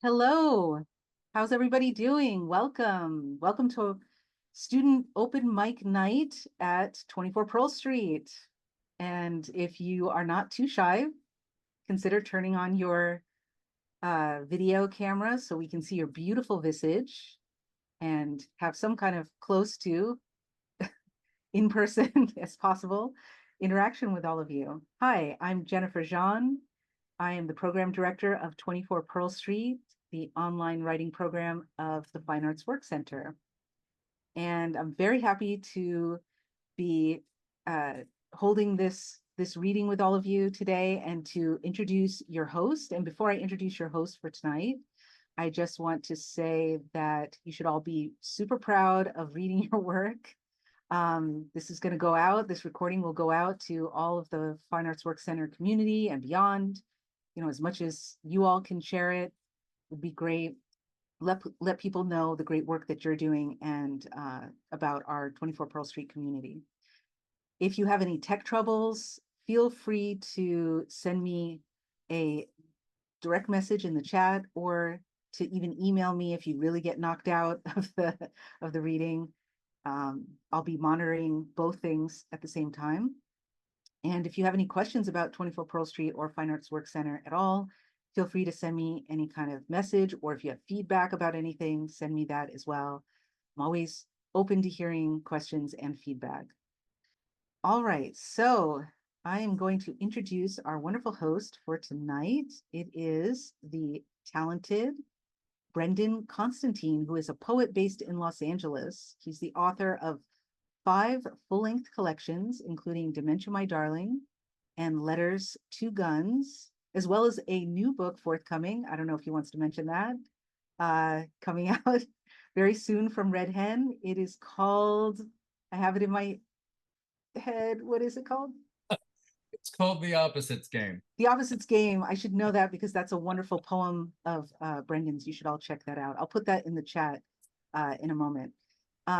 Hello. How's everybody doing? Welcome. Welcome to student open mic night at 24 Pearl Street. And if you are not too shy, consider turning on your video camera so we can see your beautiful visage and have some kind of close to in person as possible interaction with all of you. Hi, I'm Jennifer Jean. I am the program director of 24 Pearl Street, the online writing program of the Fine Arts Work Center. And I'm very happy to be uh, holding this reading with all of you today and to introduce your host. And before I introduce your host for tonight, I just want to say that you should all be super proud of reading your work. This is going to go out, this recording will go out to all of the Fine Arts Work Center community and beyond. You know, as much as you all can share it, would be great. Let people know the great work that you're doing and about our 24 Pearl Street community. If you have any tech troubles, feel free to send me a direct message in the chat or to even email me if you really get knocked out of the reading. I'll be monitoring both things at the same time. And if you have any questions about 24 Pearl Street or Fine Arts Work Center at all, feel free to send me any kind of message, or if you have feedback about anything, send me that as well. I'm always open to hearing questions and feedback. All right, so I am going to introduce our wonderful host for tonight. It is the talented Brendan Constantine, who is a poet based in Los Angeles. He's the author of 5 full-length collections, including Dementia, My Darling, and Letters to Guns, as well as a new book forthcoming. I don't know if he wants to mention that. Coming out very soon from Red Hen. It is called, I have it in my head. What is it called? It's called The Opposites Game. The Opposites Game. I should know that because that's a wonderful poem of Brendan's. You should all check that out. I'll put that in the chat in a moment.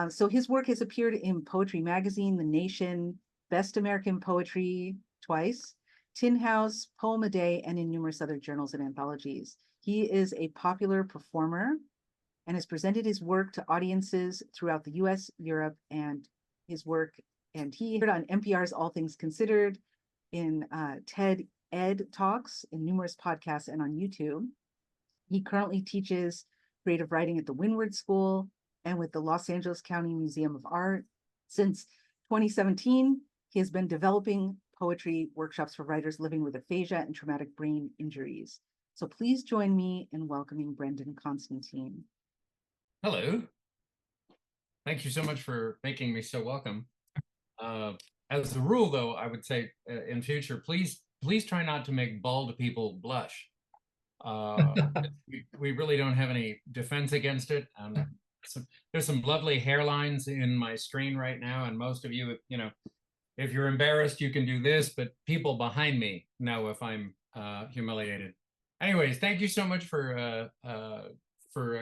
So his work has appeared in Poetry Magazine, The Nation, Best American Poetry twice, Tin House, Poem a Day, and in numerous other journals and anthologies. He is a popular performer and has presented his work to audiences throughout the US, Europe, and his work. And he appeared on NPR's All Things Considered, in TED Ed Talks, in numerous podcasts, and on YouTube. He currently teaches creative writing at the Windward School and with the Los Angeles County Museum of Art. Since 2017, he has been developing poetry workshops for writers living with aphasia and traumatic brain injuries. So please join me in welcoming Brendan Constantine. Hello. Thank you so much for making me so welcome. As a rule, though, I would say in future, please try not to make bald people blush. We really don't have any defense against it. There's some lovely hairlines in my screen right now, and most of you, if you're embarrassed, you can do this, but people behind me know if I'm humiliated. Anyways, thank you so much for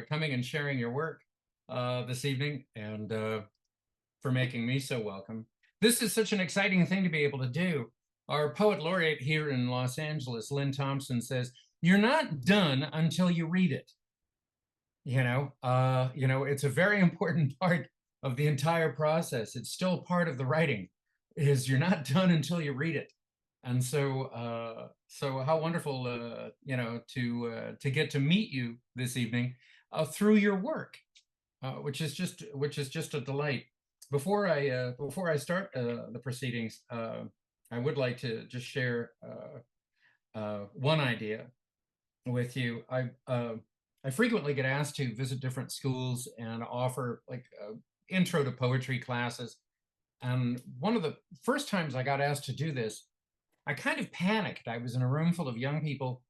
coming and sharing your work this evening, and for making me so welcome. This is such an exciting thing to be able to do. Our poet laureate here in Los Angeles, Lynn Thompson, says, "You're not done until you read it." It's a very important part of the entire process. It's still part of the writing, is you're not done until you read it. And so how wonderful, to get to meet you this evening through your work, which is just a delight. Before I start the proceedings, I would like to just share one idea with you. I frequently get asked to visit different schools and offer like intro to poetry classes. And one of the first times I got asked to do this, I kind of panicked. I was in a room full of young people,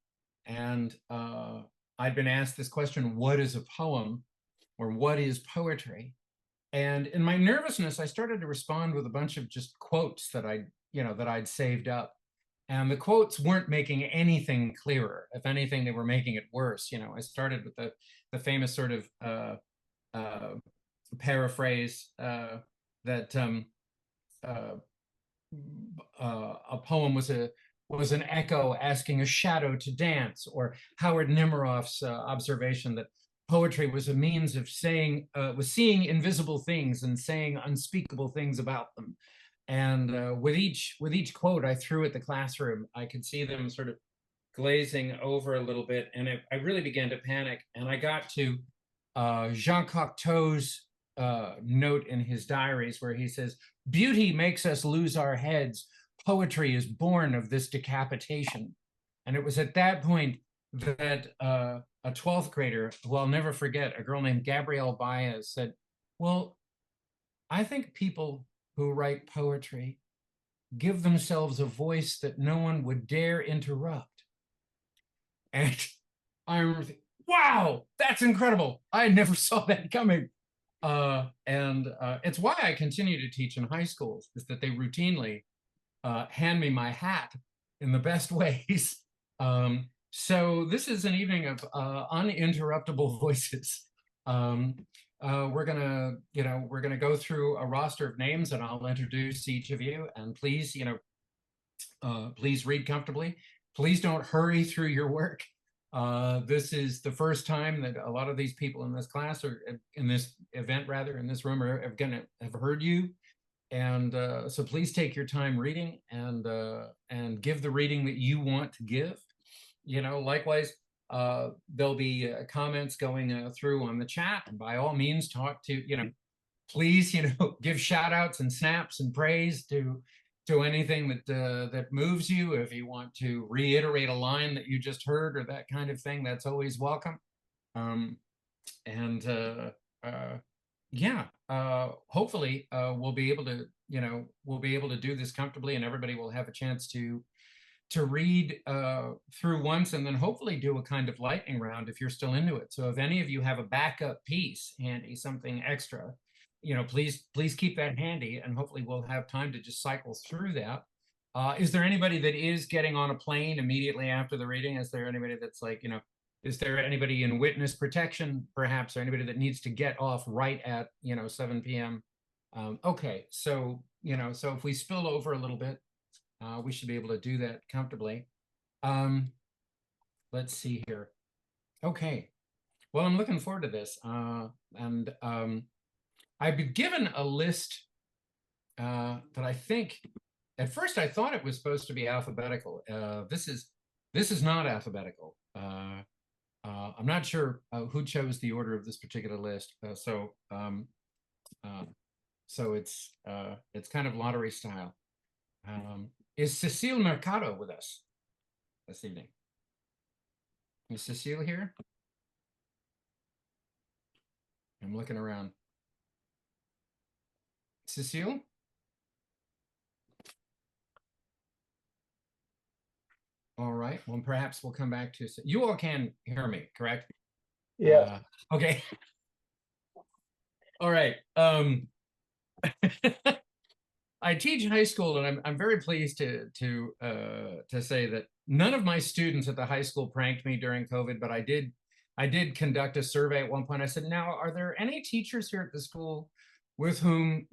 and I'd been asked this question: what is a poem, or what is poetry? And in my nervousness, I started to respond with a bunch of just quotes that I'd saved up. And the quotes weren't making anything clearer. If anything, they were making it worse. I started with the famous sort of paraphrase that a poem was was an echo asking a shadow to dance, or Howard Nemeroff's observation that poetry was a means of was seeing invisible things and saying unspeakable things about them. And with each quote I threw at the classroom, I could see them sort of glazing over a little bit, and I really began to panic. And I got to Jean Cocteau's note in his diaries where he says, "Beauty makes us lose our heads. Poetry is born of this decapitation." And it was at that point that a 12th grader, who I'll never forget, a girl named Gabrielle Baez, said, "Well, I think people who write poetry give themselves a voice that no one would dare interrupt." And I'm, wow, that's incredible. I never saw that coming. And it's why I continue to teach in high schools, is that they routinely hand me my hat in the best ways. So this is an evening of uninterruptible voices. We're gonna go through a roster of names, and I'll introduce each of you. And please, please read comfortably. Please don't hurry through your work. This is the first time that a lot of these people in this class, or in this event rather, in this room, have heard you. And so please take your time reading, and give the reading that you want to give. Likewise, there'll be comments going through on the chat, and by all means talk to, please, give shout outs and snaps and praise to anything that moves you. If you want to reiterate a line that you just heard or that kind of thing, that's always welcome. Hopefully we'll be able to do this comfortably, and everybody will have a chance to read through once, and then hopefully do a kind of lightning round if you're still into it. So if any of you have a backup piece handy, something extra, please keep that handy, and hopefully we'll have time to just cycle through that. Is there anybody that is getting on a plane immediately after the reading? Is there anybody that's like, is there anybody in witness protection, perhaps, or anybody that needs to get off right at 7 p.m.? Okay, so so if we spill over a little bit, we should be able to do that comfortably. Let's see here. Okay, well, I'm looking forward to this, and I've been given a list that I think, at first I thought it was supposed to be alphabetical. This is not alphabetical. I'm not sure who chose the order of this particular list, so it's kind of lottery style. Is Cecile Mercado with us this evening? Is Cecile here? I'm looking around. Cecile? All right, well, perhaps we'll come back to, you all can hear me, correct? Yeah. Okay. All right. I teach in high school, and I'm very pleased to say that none of my students at the high school pranked me during COVID, but I did conduct a survey at one point. I said, "Now, are there any teachers here at the school with whom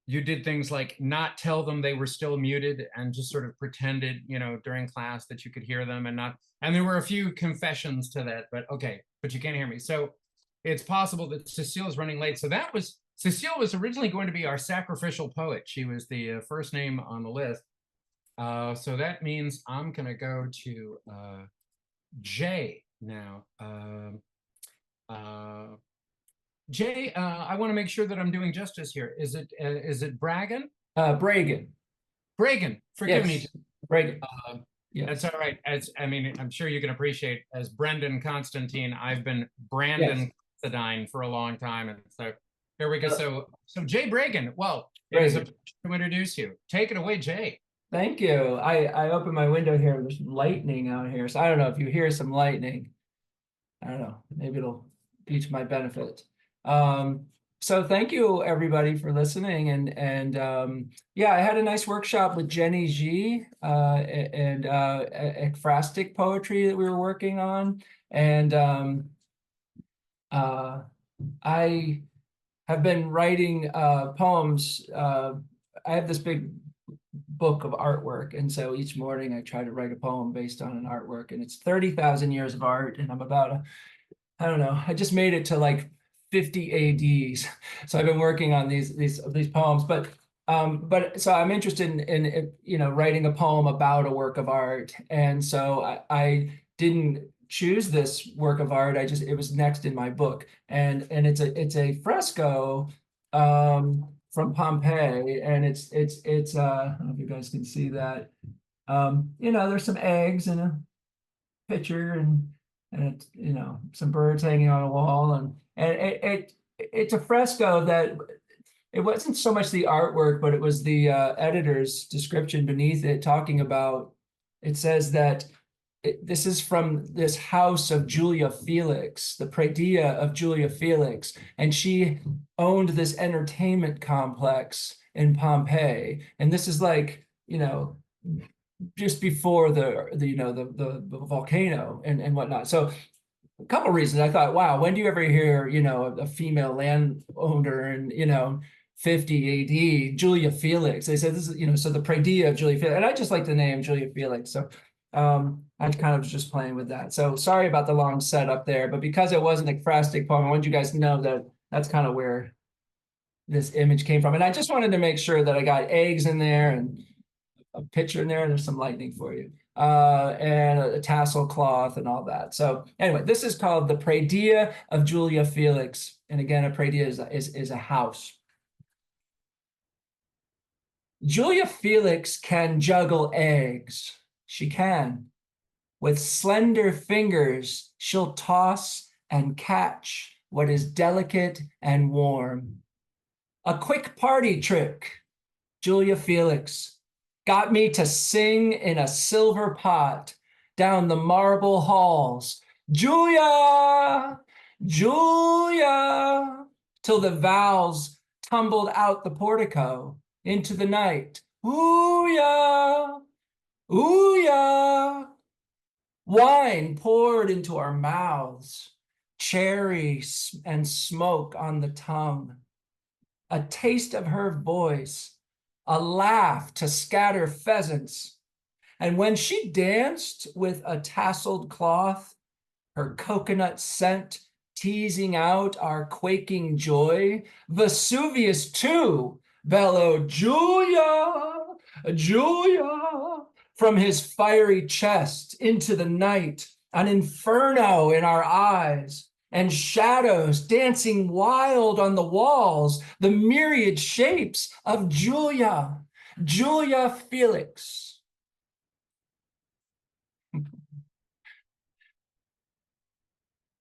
you did things like not tell them they were still muted and just sort of pretended during class that you could hear them, and not?" And there were a few confessions to that, but okay, but you can't hear me. So it's possible that Cecile is running late. So Cecile was originally going to be our sacrificial poet. She was the first name on the list. So that means I'm going to go to Jay now. Jay, I want to make sure that I'm doing justice here. Is it Bragan? Bragan. Bragan, forgive me. Bragan. Yes. That's all right. I'm sure you can appreciate, as Brendan Constantine, I've been Brandon Constantine for a long time, and so here we go. So Jay Bragan. Well, it is a pleasure to introduce you. Take it away, Jay. Thank you. I opened my window here. There's lightning out here, so I don't know if you hear some lightning. I don't know. Maybe it'll be to my benefit. So thank you everybody for listening, and I had a nice workshop with Jenny G and ekphrastic poetry that we were working on, and I have been writing poems. I have this big book of artwork. And so each morning I try to write a poem based on an artwork, and it's 30,000 years of art. And I'm about, I don't know, I just made it to like 50 ADs. So I've been working on these poems, but so I'm interested in you know, writing a poem about a work of art. And so I didn't choose this work of art. It was next in my book. And it's a fresco from Pompeii. And it's I don't know if you guys can see that. You know, there's some eggs in a pitcher, and it's, you know, some birds hanging on a wall, and it's a fresco that it wasn't so much the artwork, but it was the editor's description beneath it, talking about, it says that this is from this house of Julia Felix, the Praedia of Julia Felix, and she owned this entertainment complex in Pompeii. And this is like, you know, just before the you know, the volcano and whatnot. So a couple of reasons I thought, wow, when do you ever hear, you know, a female landowner and, you know, 50 AD, Julia Felix? They said this is, you know, so the Praedia of Julia Felix. And I just like the name Julia Felix. So I kind of was just playing with that. So sorry about the long setup there, but because it was an ekphrastic poem, I wanted you guys to know that that's kind of where this image came from. And I just wanted to make sure that I got eggs in there and a picture in there. There's some lightning for you. And a tassel cloth and all that. So anyway, this is called the Praedia of Julia Felix. And again, a Praedia is a house. Julia Felix can juggle eggs. She can. With slender fingers, she'll toss and catch what is delicate and warm. A quick party trick, Julia Felix, got me to sing in a silver pot down the marble halls. Julia, Julia, till the vowels tumbled out the portico into the night. Ooh-ya, ooh-ya. Wine poured into our mouths, cherry and smoke on the tongue. A taste of her voice, a laugh to scatter pheasants. And when she danced with a tasseled cloth, her coconut scent teasing out our quaking joy, Vesuvius too bellowed, Julia, Julia, from his fiery chest into the night, an inferno in our eyes, and shadows dancing wild on the walls, the myriad shapes of Julia, Julia Felix.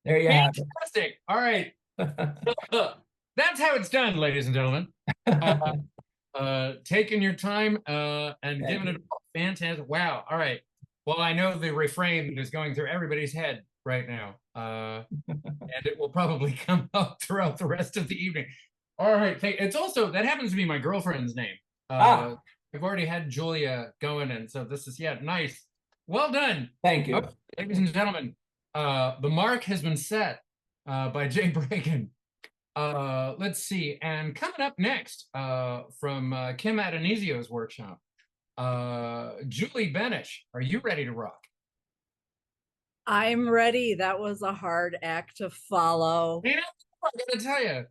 There you have it. Fantastic. All right. That's how it's done, ladies and gentlemen. Taking your time and giving it a fantastic. Wow. All right. Well, I know the refrain is going through everybody's head right now. And it will probably come up throughout the rest of the evening. All right. It's also, that happens to be my girlfriend's name. I've already had Julia going, and so this is, yeah, nice. Well done. Thank you. Okay, ladies and gentlemen, the mark has been set by Jay Bragan. Let's see, and coming up next from Kim Adonisio's workshop, Julie Benish, are you ready to rock? I'm ready. That was a hard act to follow. You know, I gotta tell you.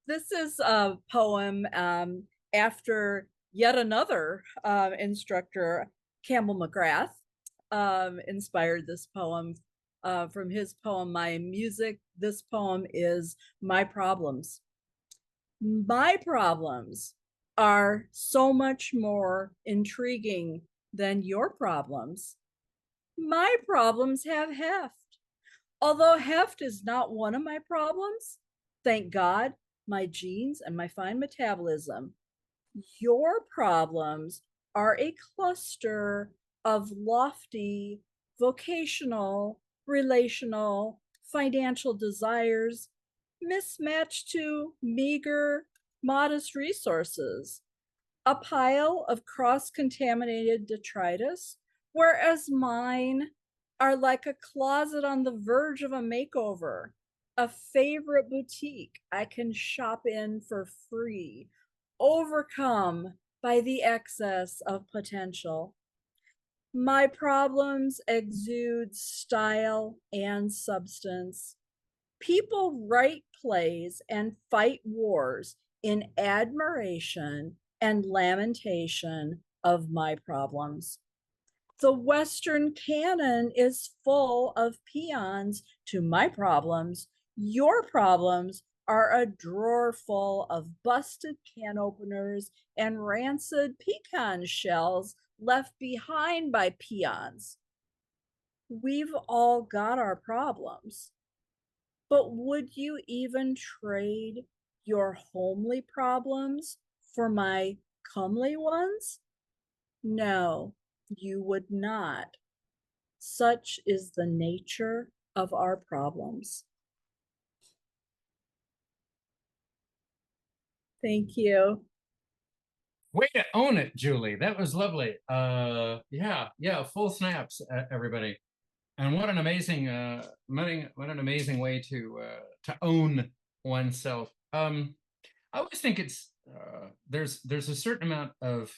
This is a poem after yet another instructor, Campbell McGrath, inspired this poem from his poem, My Music. This poem is My Problems. My problems are so much more intriguing than your problems. My problems have heft. Although heft is not one of my problems, thank God, my genes and my fine metabolism. Your problems are a cluster of lofty, vocational, relational, financial desires mismatched to meager, modest resources, a pile of cross-contaminated detritus, whereas mine are like a closet on the verge of a makeover, a favorite boutique I can shop in for free, overcome by the excess of potential. My problems exude style and substance. People write plays and fight wars in admiration and lamentation of my problems. The Western canon is full of paeans to my problems. Your problems are a drawer full of busted can openers and rancid pecan shells left behind by peons. We've all got our problems. But would you even trade your homely problems for my comely ones? No, you would not. Such is the nature of our problems. Thank you. Way to own it, Julie. That was lovely. Yeah, full snaps, everybody. And what an amazing, what an amazing way to own oneself. I always think it's there's a certain amount of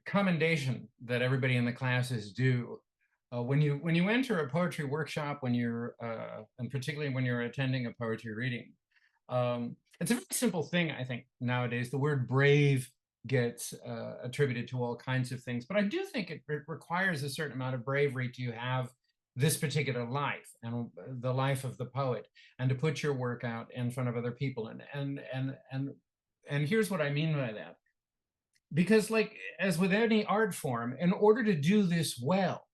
commendation that everybody in the classes do when you enter a poetry workshop, when you're and particularly when you're attending a poetry reading. It's a very simple thing, I think, nowadays. The word brave gets attributed to all kinds of things, but I do think it requires a certain amount of bravery to have this particular life and the life of the poet, and to put your work out in front of other people. And here's what I mean by that. Because, like, as with any art form, in order to do this well,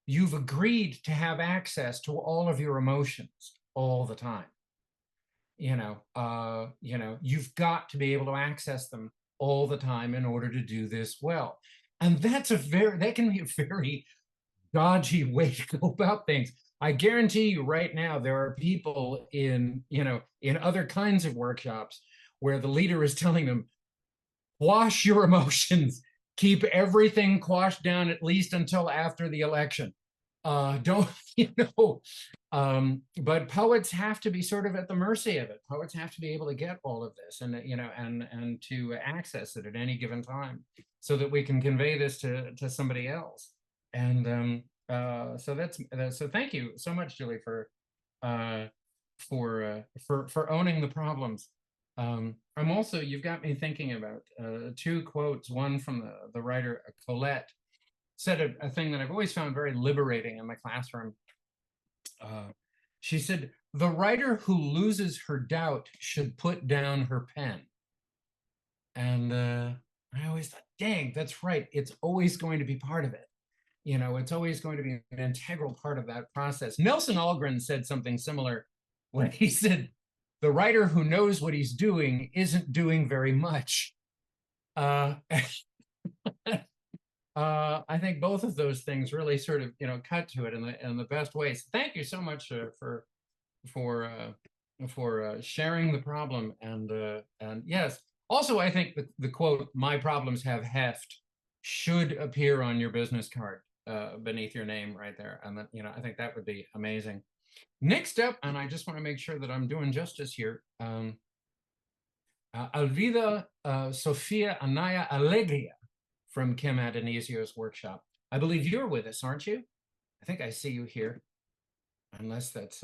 you've agreed to have access to all of your emotions all the time. You've got to be able to access them all the time in order to do this well. And that can be a very dodgy way to go about things. I guarantee you right now, there are people in other kinds of workshops where the leader is telling them, quash your emotions, keep everything quashed down at least until after the election. Don't, but poets have to be sort of at the mercy of it. Poets have to be able to get all of this and to access it at any given time, so that we can convey this to somebody else. And so thank you so much, Julie, for owning the problems. I'm also, you've got me thinking about two quotes. One from the writer Colette said a thing that I've always found very liberating in my classroom. She said, "The writer who loses her doubt should put down her pen." And I always thought, dang, that's right. It's always going to be part of it. It's always going to be an integral part of that process. Nelson Algren said something similar when he said, "The writer who knows what he's doing isn't doing very much." I think both of those things really sort of cut to it in the best ways. Thank you so much for sharing the problem, and yes, also I think the quote "My problems have heft" should appear on your business card beneath your name right there, and I think that would be amazing. Next up, and I just want to make sure that I'm doing justice here, Alvida Sofia Anaya Alegria from Kim Adonisio's workshop. I believe you're with us, aren't you? I think I see you here. Unless that's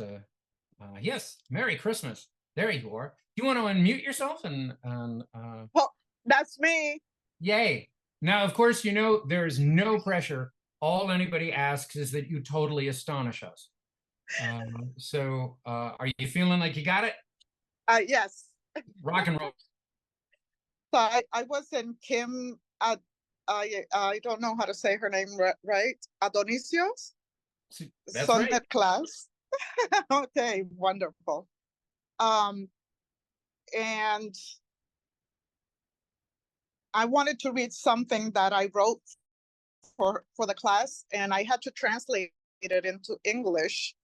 yes, Merry Christmas. There you are. Do you want to unmute yourself Well, that's me. Yay. Now, of course, there is no pressure. All anybody asks is that you totally astonish us. So are you feeling like you got it? Yes. Rock and roll. So I was in Kim, I don't know how to say her name right. Adonisio's sonnet right. class. Okay, wonderful. And I wanted to read something that I wrote for the class, and I had to translate it into English,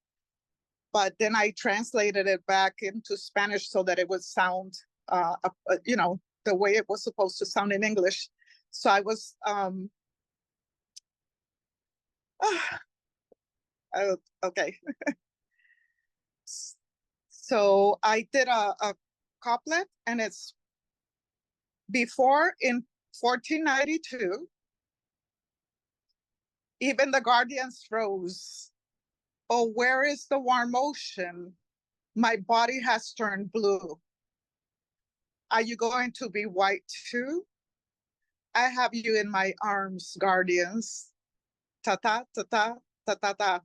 but then I translated it back into Spanish so that it would sound, the way it was supposed to sound in English. So I was, okay. So I did a couplet, and it's before in 1492, even the guardians rose. Oh, where is the warm ocean? My body has turned blue. Are you going to be white too? I have you in my arms, guardians. Ta ta ta ta ta ta ta.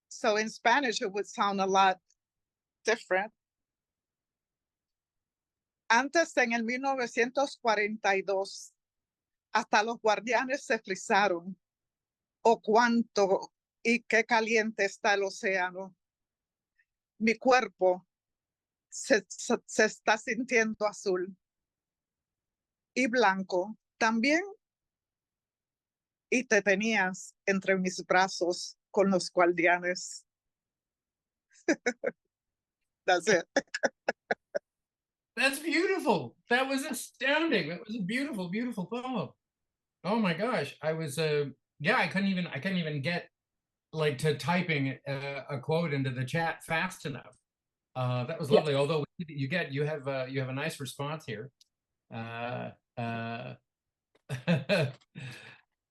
So in Spanish, it would sound a lot different. Antes, en el 1942, hasta los guardianes se frisaron. Oh, cuánto y qué caliente está el océano. Mi cuerpo se está sintiendo azul y blanco también. Y te tenías entre mis brazos con los guardianes. That's it. That's beautiful. That was astounding. That was a beautiful, beautiful poem. Oh my gosh. I was yeah, I couldn't even get like to typing a quote into the chat fast enough. That was lovely. Although you have a nice response here.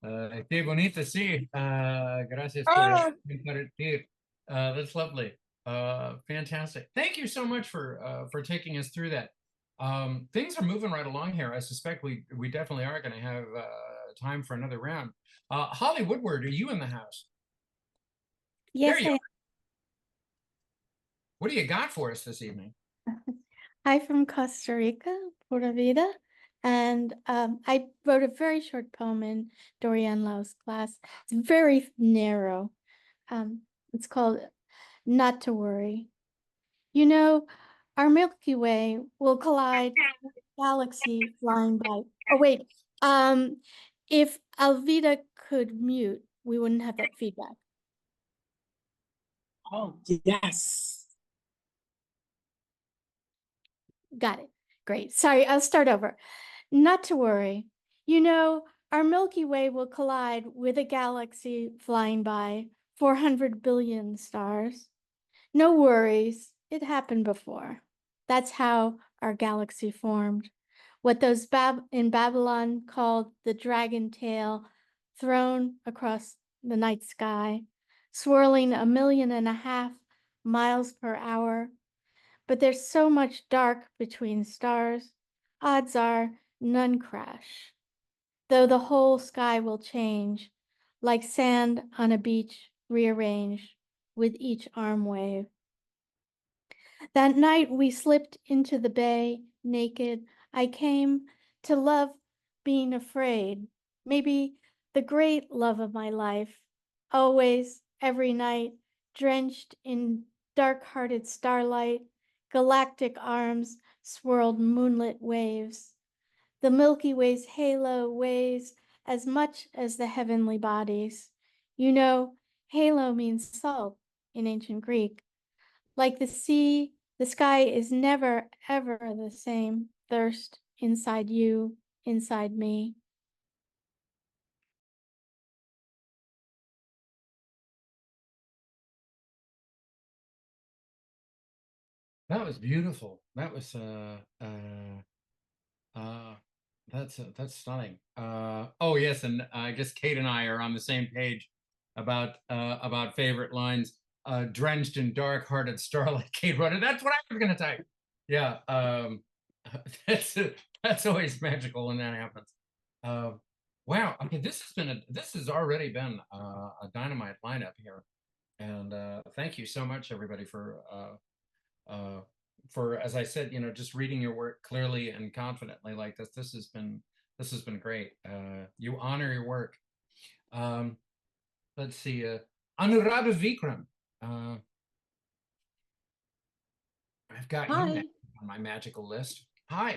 Qué bonito, sí. Gracias por compartir. That's lovely. Fantastic. Thank you so much for taking us through that. Things are moving right along here. I suspect we definitely are going to have time for another round. Holly Woodward, are you in the house? Yes, There you are. What do you got for us this evening? Hi from Costa Rica, Pura Vida. And I wrote a very short poem in Dorian Lau's class. It's very narrow. It's called Not to Worry. You know, our Milky Way will collide with a galaxy flying by. Oh, wait. If Alvida could mute, we wouldn't have that feedback. Oh, yes. Got it. Great. Sorry, I'll start over. Not to worry. You know, our Milky Way will collide with a galaxy flying by, 400 billion stars. No worries. It happened before. That's how our galaxy formed. What those in Babylon called the dragon tail, thrown across the night sky, swirling 1.5 million miles per hour. But there's so much dark between stars, odds are none crash. Though the whole sky will change, like sand on a beach rearranged with each arm wave. That night we slipped into the bay, naked. I came to love being afraid, maybe the great love of my life. Always, every night, drenched in dark-hearted starlight, galactic arms swirled moonlit waves. The Milky Way's halo weighs as much as the heavenly bodies. You know, halo means salt in ancient Greek. Like the sea, the sky is never, ever the same. Thirst inside you, inside me. That was beautiful. That was that's stunning. Oh yes, and I guess Kate and I are on the same page about favorite lines. Drenched in dark-hearted starlight, Kate wrote it. That's what I was gonna type. Yeah, that's always magical when that happens. Wow. Okay, this has already been a dynamite lineup here, and thank you so much, everybody, for, as I said, just reading your work clearly and confidently like this. This has been great. You honor your work. Let's see. Anuradha Vikram. I've got you Hi. on my magical list. Hi.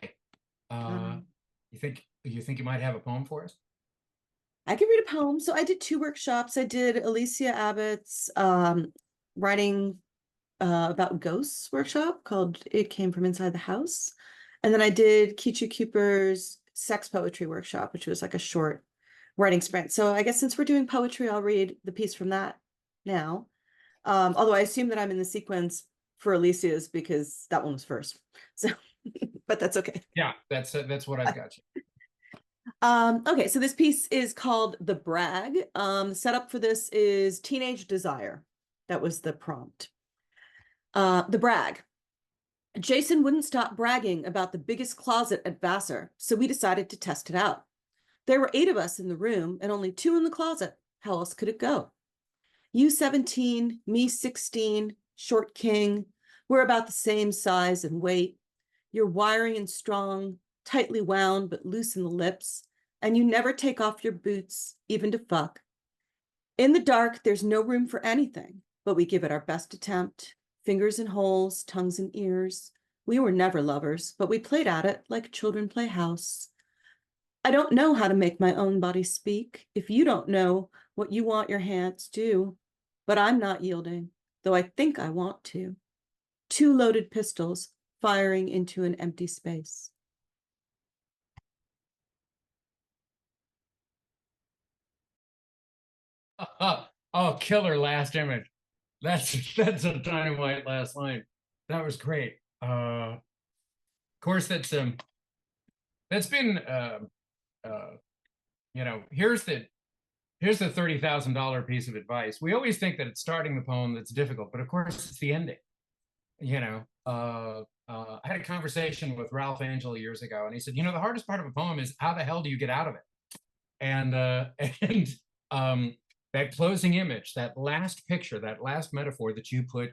You think you might have a poem for us? I can read a poem. So I did 2 workshops. I did Alicia Abbott's writing about ghosts workshop called It Came From Inside the House. And then I did Keisha Cooper's sex poetry workshop, which was like a short writing sprint. So I guess since we're doing poetry, I'll read the piece from that now. Although I assume that I'm in the sequence for Alicia's because that one was first. So, but that's okay. Yeah, that's what I've got you. Okay, so this piece is called The Brag. The setup for this is teenage desire. That was the prompt. The Brag. Jason wouldn't stop bragging about the biggest closet at Vassar, so we decided to test it out. There were 8 of us in the room and only 2 in the closet. How else could it go? You 17, me 16, short king. We're about the same size and weight. You're wiry and strong, tightly wound but loose in the lips, and you never take off your boots, even to fuck. In the dark, there's no room for anything, but we give it our best attempt. Fingers in holes, tongues in ears. We were never lovers, but we played at it like children play house. I don't know how to make my own body speak if you don't know what you want your hands do, but I'm not yielding, though I think I want to. 2 loaded pistols firing into an empty space. Oh, killer last image. That's a dynamite last line. That was great. Of course, that's been you know, here's the $30,000 piece of advice. We always think that it's starting the poem that's difficult, but of course it's the ending. You know, I had a conversation with Ralph Angel years ago, and he said, you know, the hardest part of a poem is how the hell do you get out of it? And that closing image, that last picture, that last metaphor that you put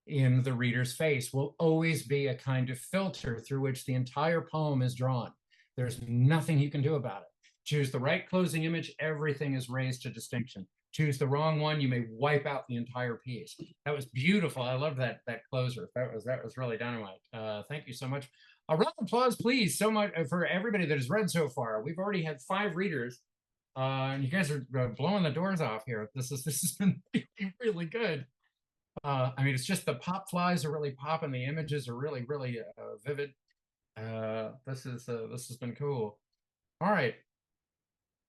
in the reader's face will always be a kind of filter through which the entire poem is drawn. There's nothing you can do about it. Choose the right closing image, everything is raised to distinction. Choose the wrong one, you may wipe out the entire piece. That was beautiful. I love that closer. That was really dynamite. Thank you so much. A round of applause, please, so much for everybody that has read so far. We've already had 5 readers. And you guys are blowing the doors off here. This has been really, really good. I mean, it's just the pop flies are really popping. The images are really, really vivid. This has been cool. All right.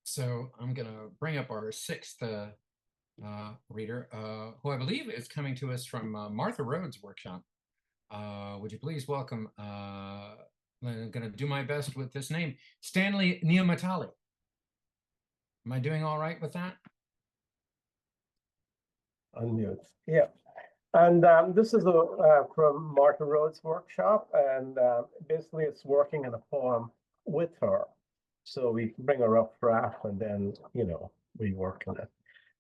So I'm gonna bring up our 6th reader, who I believe is coming to us from Martha Rhodes' workshop. Would you please welcome? I'm gonna do my best with this name, Stanley Neomatali. Am I doing all right with that? Unmute. Yeah. And this is from Martha Rhodes' workshop. And basically, it's working in a poem with her. So we bring a rough draft and then, you know, we work on it.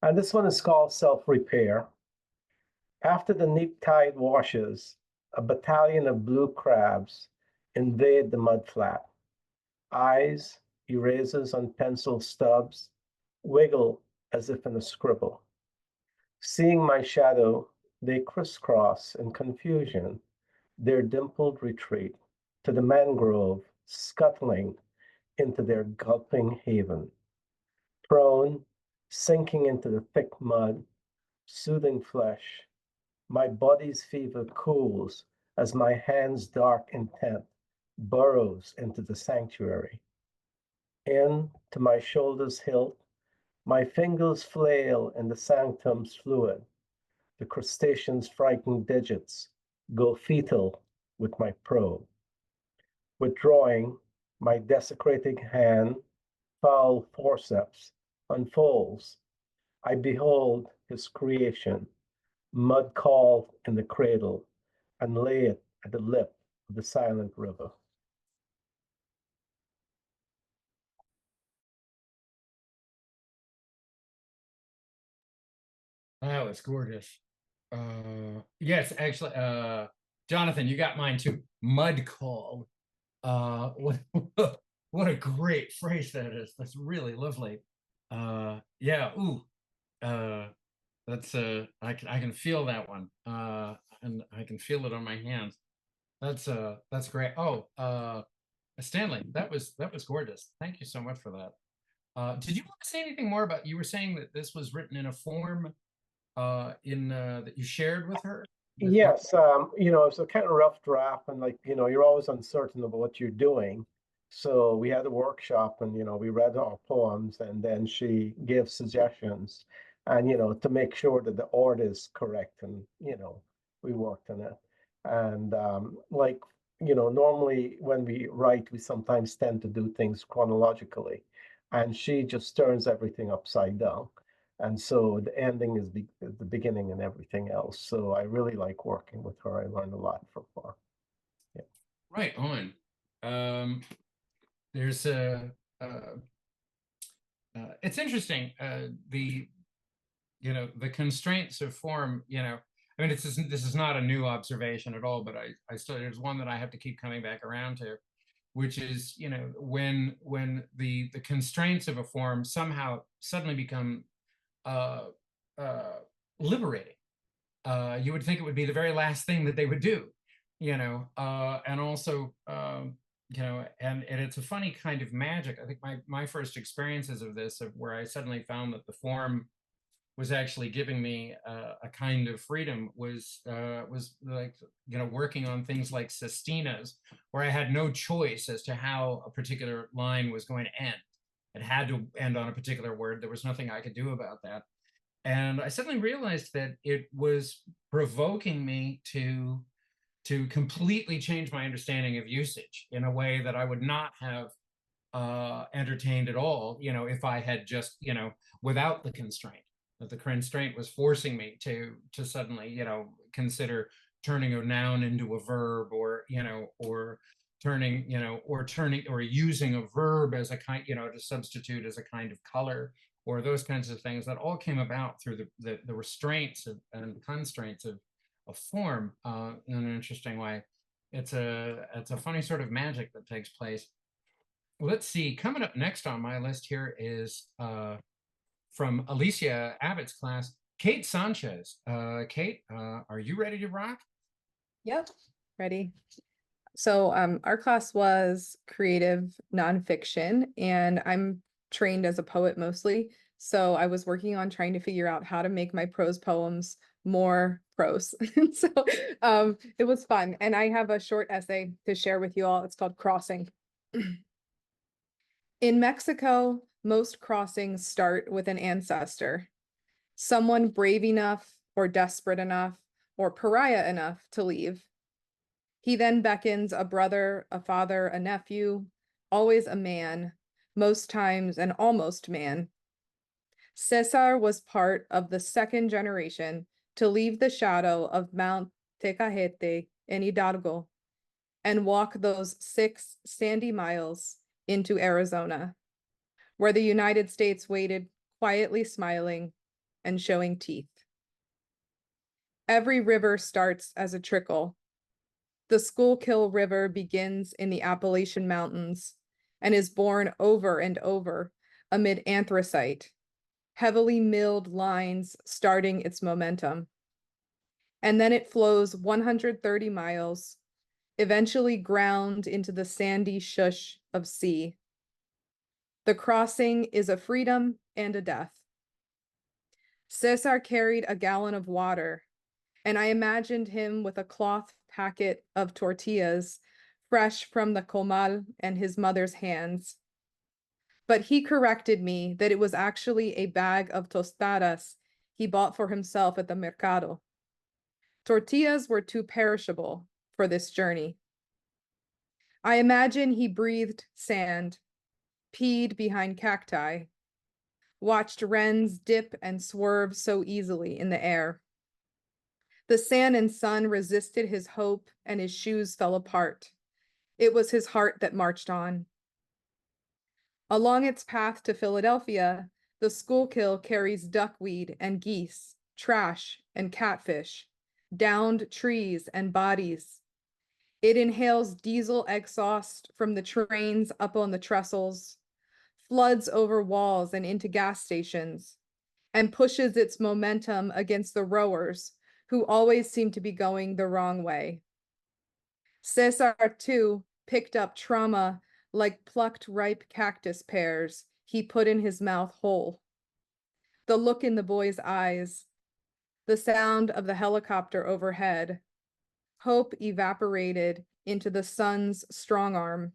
And this one is called Self-Repair. After the neap tide washes, a battalion of blue crabs invade the mud flat. Eyes, erasers on pencil stubs, wiggle as if in a scribble. Seeing my shadow, they crisscross in confusion, their dimpled retreat to the mangrove, scuttling into their gulping haven. Prone, sinking into the thick mud, soothing flesh, my body's fever cools as my hand's dark intent burrows into the sanctuary. In to my shoulder's hilt, my fingers flail in the sanctum's fluid. The crustacean's frightened digits go fetal with my probe. Withdrawing, my desecrating hand, foul forceps, unfolds. I behold his creation, mud called in the cradle, and lay it at the lip of the silent river. That was gorgeous. Yes, actually, Jonathan, you got mine too. Mud call. What what a great phrase that is. That's really lovely. Yeah, ooh. That's I can feel that one. And I can feel it on my hands. That's great. Oh, Stanley, that was gorgeous. Thank you so much for that. Did you want to say anything more about, you were saying that this was written in a form that you shared with her? Yes, you know, it's a kind of rough draft, and like, you know, you're always uncertain about what you're doing. So we had a workshop, and you know, we read our poems, and then she gave suggestions. and to make sure that the order is correct, and we worked on it. And like normally when we write, we sometimes tend to do things chronologically, and she just turns everything upside down. And so the ending is the beginning and everything else. So I really like working with her. I learned a lot from her. Yeah. Right on. There's it's interesting, the constraints of form, I mean, this is not a new observation at all, but I still, there's one that I have to keep coming back around to, which is, when the constraints of a form somehow suddenly become liberating. You would think it would be the very last thing that they would do, and also, and it's a funny kind of magic. I think my first experiences of this, of where I suddenly found that the form was actually giving me a kind of freedom, was like, working on things like sestinas, where I had no choice as to how a particular line was going to end. It had to end on a particular word. There was nothing I could do about that. And I suddenly realized that it was provoking me to completely change my understanding of usage in a way that I would not have entertained at all, if I had just, without the constraint. That the constraint was forcing me to suddenly, consider turning a noun into a verb, or turning, or using a verb as a kind, to substitute as a kind of color, or those kinds of things that all came about through the restraints and constraints of form, in an interesting way. It's a funny sort of magic that takes place. Let's see, coming up next on my list here is from Alicia Abbott's class, Kate Sanchez. Kate, are you ready to rock? Yep, ready. So our class was creative nonfiction, and I'm trained as a poet mostly. So I was working on trying to figure out how to make my prose poems more prose. So it was fun. And I have a short essay to share with you all. It's called Crossing. In Mexico, most crossings start with an ancestor, someone brave enough or desperate enough or pariah enough to leave. He then beckons a brother, a father, a nephew, always a man, most times an almost man. Cesar was part of the second generation to leave the shadow of Mount Tecajete in Hidalgo and walk those 6 sandy miles into Arizona, where the United States waited, quietly smiling and showing teeth. Every river starts as a trickle. The Schuylkill River begins in the Appalachian Mountains and is born over and over amid anthracite, heavily milled lines starting its momentum. And then it flows 130 miles, eventually ground into the sandy shush of sea. The crossing is a freedom and a death. Cesar carried a gallon of water, and I imagined him with a cloth packet of tortillas, fresh from the comal and his mother's hands. But he corrected me that it was actually a bag of tostadas he bought for himself at the mercado. Tortillas were too perishable for this journey. I imagine he breathed sand, peed behind cacti, watched wrens dip and swerve so easily in the air. The sand and sun resisted his hope, and his shoes fell apart. It was his heart that marched on. Along its path to Philadelphia, the Schuylkill carries duckweed and geese, trash and catfish, downed trees and bodies. It inhales diesel exhaust from the trains up on the trestles, floods over walls and into gas stations, and pushes its momentum against the rowers who always seem to be going the wrong way. Cesar, too, picked up trauma like plucked ripe cactus pears he put in his mouth whole. The look in the boy's eyes, the sound of the helicopter overhead, hope evaporated into the sun's strong arm.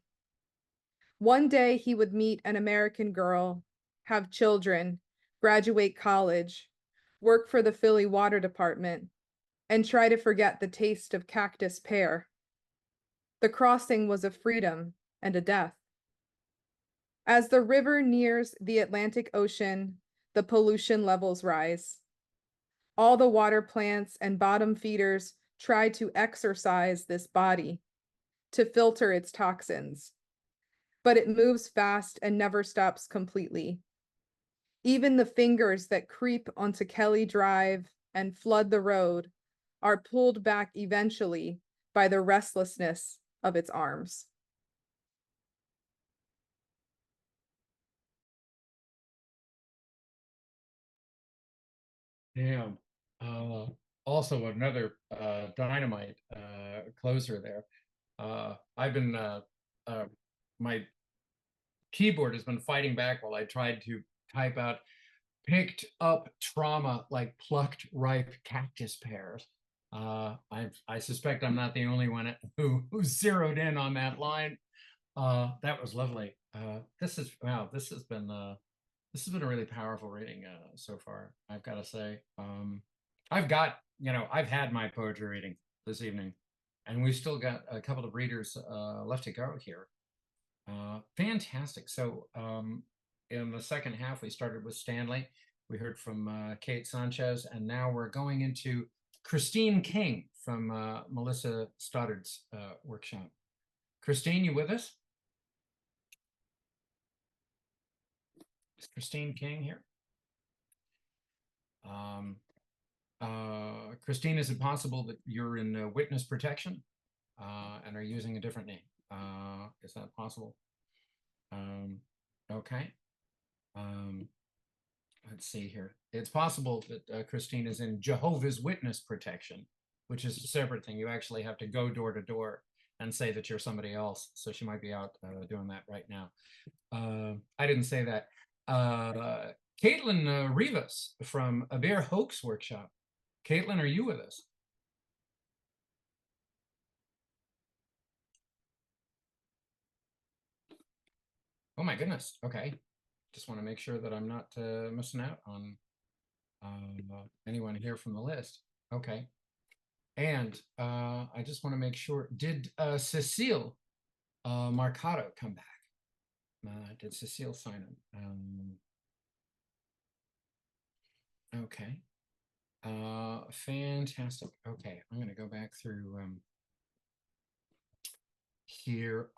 One day he would meet an American girl, have children, graduate college, work for the Philly Water Department, and try to forget the taste of cactus pear. The crossing was a freedom and a death. As the river nears the Atlantic Ocean, the pollution levels rise. All the water plants and bottom feeders try to exercise this body to filter its toxins, but it moves fast and never stops completely. Even the fingers that creep onto Kelly Drive and flood the road are pulled back eventually by the restlessness of its arms. Damn. Also another dynamite closer there. I've been my keyboard has been fighting back while I tried to type out picked up trauma like plucked ripe cactus pears. I suspect I'm not the only one who zeroed in on that line. That was lovely. This has been a really powerful reading so far, I've got to say. I've had my poetry reading this evening, and we've still got a couple of readers left to go here. Fantastic. So in the second half, we started with Stanley. We heard from Kate Sanchez, and now we're going into Christine King from Melissa Stoddard's workshop. Christine, you with us? Is Christine King here? Christine, is it possible that you're in witness protection and are using a different name? Is that possible? Okay. Let's see here. It's possible that Christine is in Jehovah's Witness protection, which is a separate thing. You actually have to go door to door and say that you're somebody else. So she might be out doing that right now. I didn't say that. Caitlin Rivas from A Bear Hoax Workshop. Caitlin, are you with us? Oh my goodness. Okay. Just want to make sure that I'm not missing out on anyone here from the list. Okay. And I just want to make sure, did Cecile Marcato come back? Did Cecile sign in? Okay. Fantastic. Okay, I'm going to go back through here.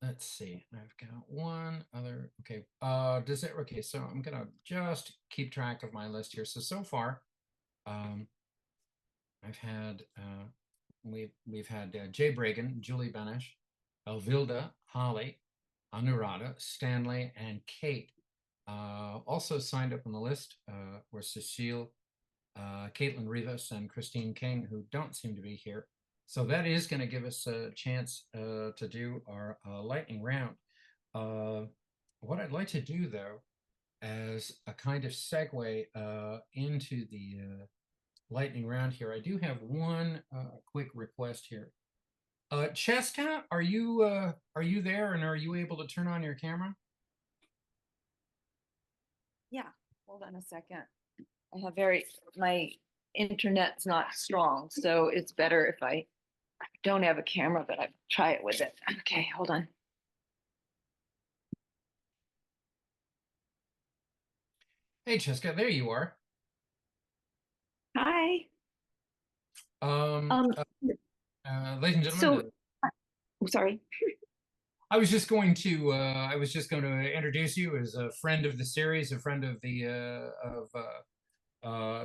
Let's see. I've got one other. Okay. Okay, so I'm going to just keep track of my list here. So far, I've had we've had Jay Bragan, Julie Benesh, Elvilda, Holly, Anuradha, Stanley, and Kate. Also signed up on the list were Cecile, Caitlin Rivas, and Christine King, who don't seem to be here. So that is going to give us a chance to do our lightning round. What I'd like to do, though, as a kind of segue into the lightning round here, I do have one quick request here. Cheska, are you there, and are you able to turn on your camera? Yeah, hold on a second. I have my internet's not strong, so it's better if I don't have a camera, but I try it with it. Okay, hold on. Hey, Cheska, there you are. Hi. Ladies and gentlemen. So, sorry. I was just going to introduce you as a friend of the series, a friend of the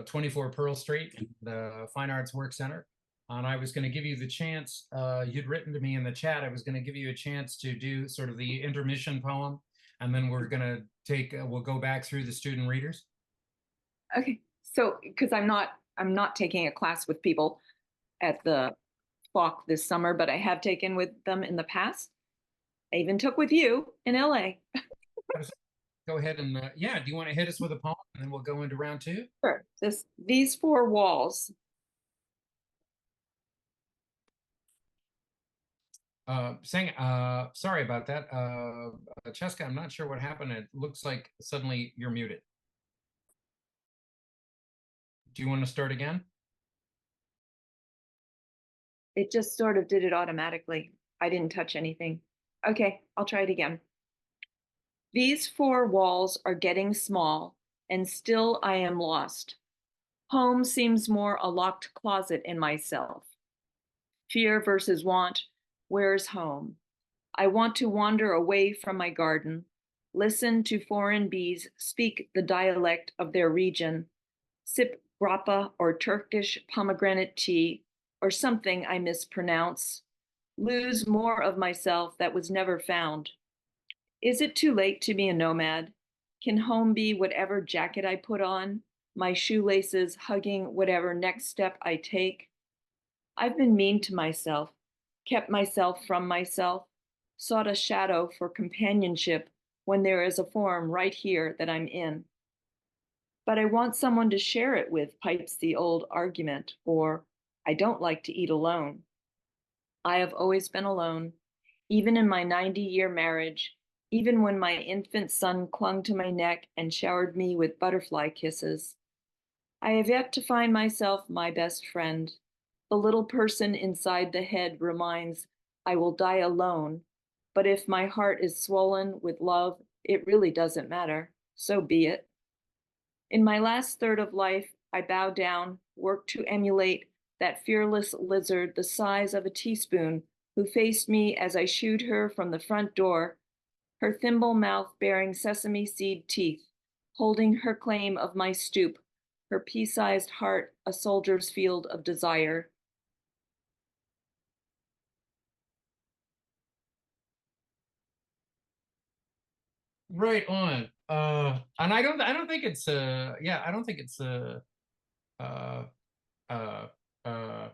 24 Pearl Street, the Fine Arts Work Center. And I was going to give you the chance, you'd written to me in the chat, I was going to give you a chance to do sort of the intermission poem, and then we're going to we'll go back through the student readers. Okay, so because I'm not taking a class with people at the FAWC this summer, but I have taken with them in the past. I even took with you in LA. Go ahead and yeah, do you want to hit us with a poem, and then we'll go into round two? Sure. These four walls. Sorry about that. Cheska, I'm not sure what happened. It looks like suddenly you're muted. Do you want to start again? It just sort of did it automatically. I didn't touch anything. Okay, I'll try it again. These four walls are getting small, and still I am lost. Home seems more a locked closet in myself. Fear versus want, where's home? I want to wander away from my garden, listen to foreign bees speak the dialect of their region, sip grappa or Turkish pomegranate tea, or something I mispronounce, lose more of myself that was never found. Is it too late to be a nomad? Can home be whatever jacket I put on, my shoelaces hugging whatever next step I take? I've been mean to myself, kept myself from myself, sought a shadow for companionship when there is a form right here that I'm in. But I want someone to share it with, pipes the old argument, or I don't like to eat alone. I have always been alone, even in my 90-year marriage, even when my infant son clung to my neck and showered me with butterfly kisses. I have yet to find myself my best friend. The little person inside the head reminds, I will die alone, but if my heart is swollen with love, it really doesn't matter. So be it. In my last third of life, I bow down, work to emulate that fearless lizard the size of a teaspoon who faced me as I shooed her from the front door, her thimble mouth bearing sesame seed teeth, holding her claim of my stoop, her pea-sized heart a soldier's field of desire. Right on. And I don't think it's yeah, I don't think it's uh uh uh I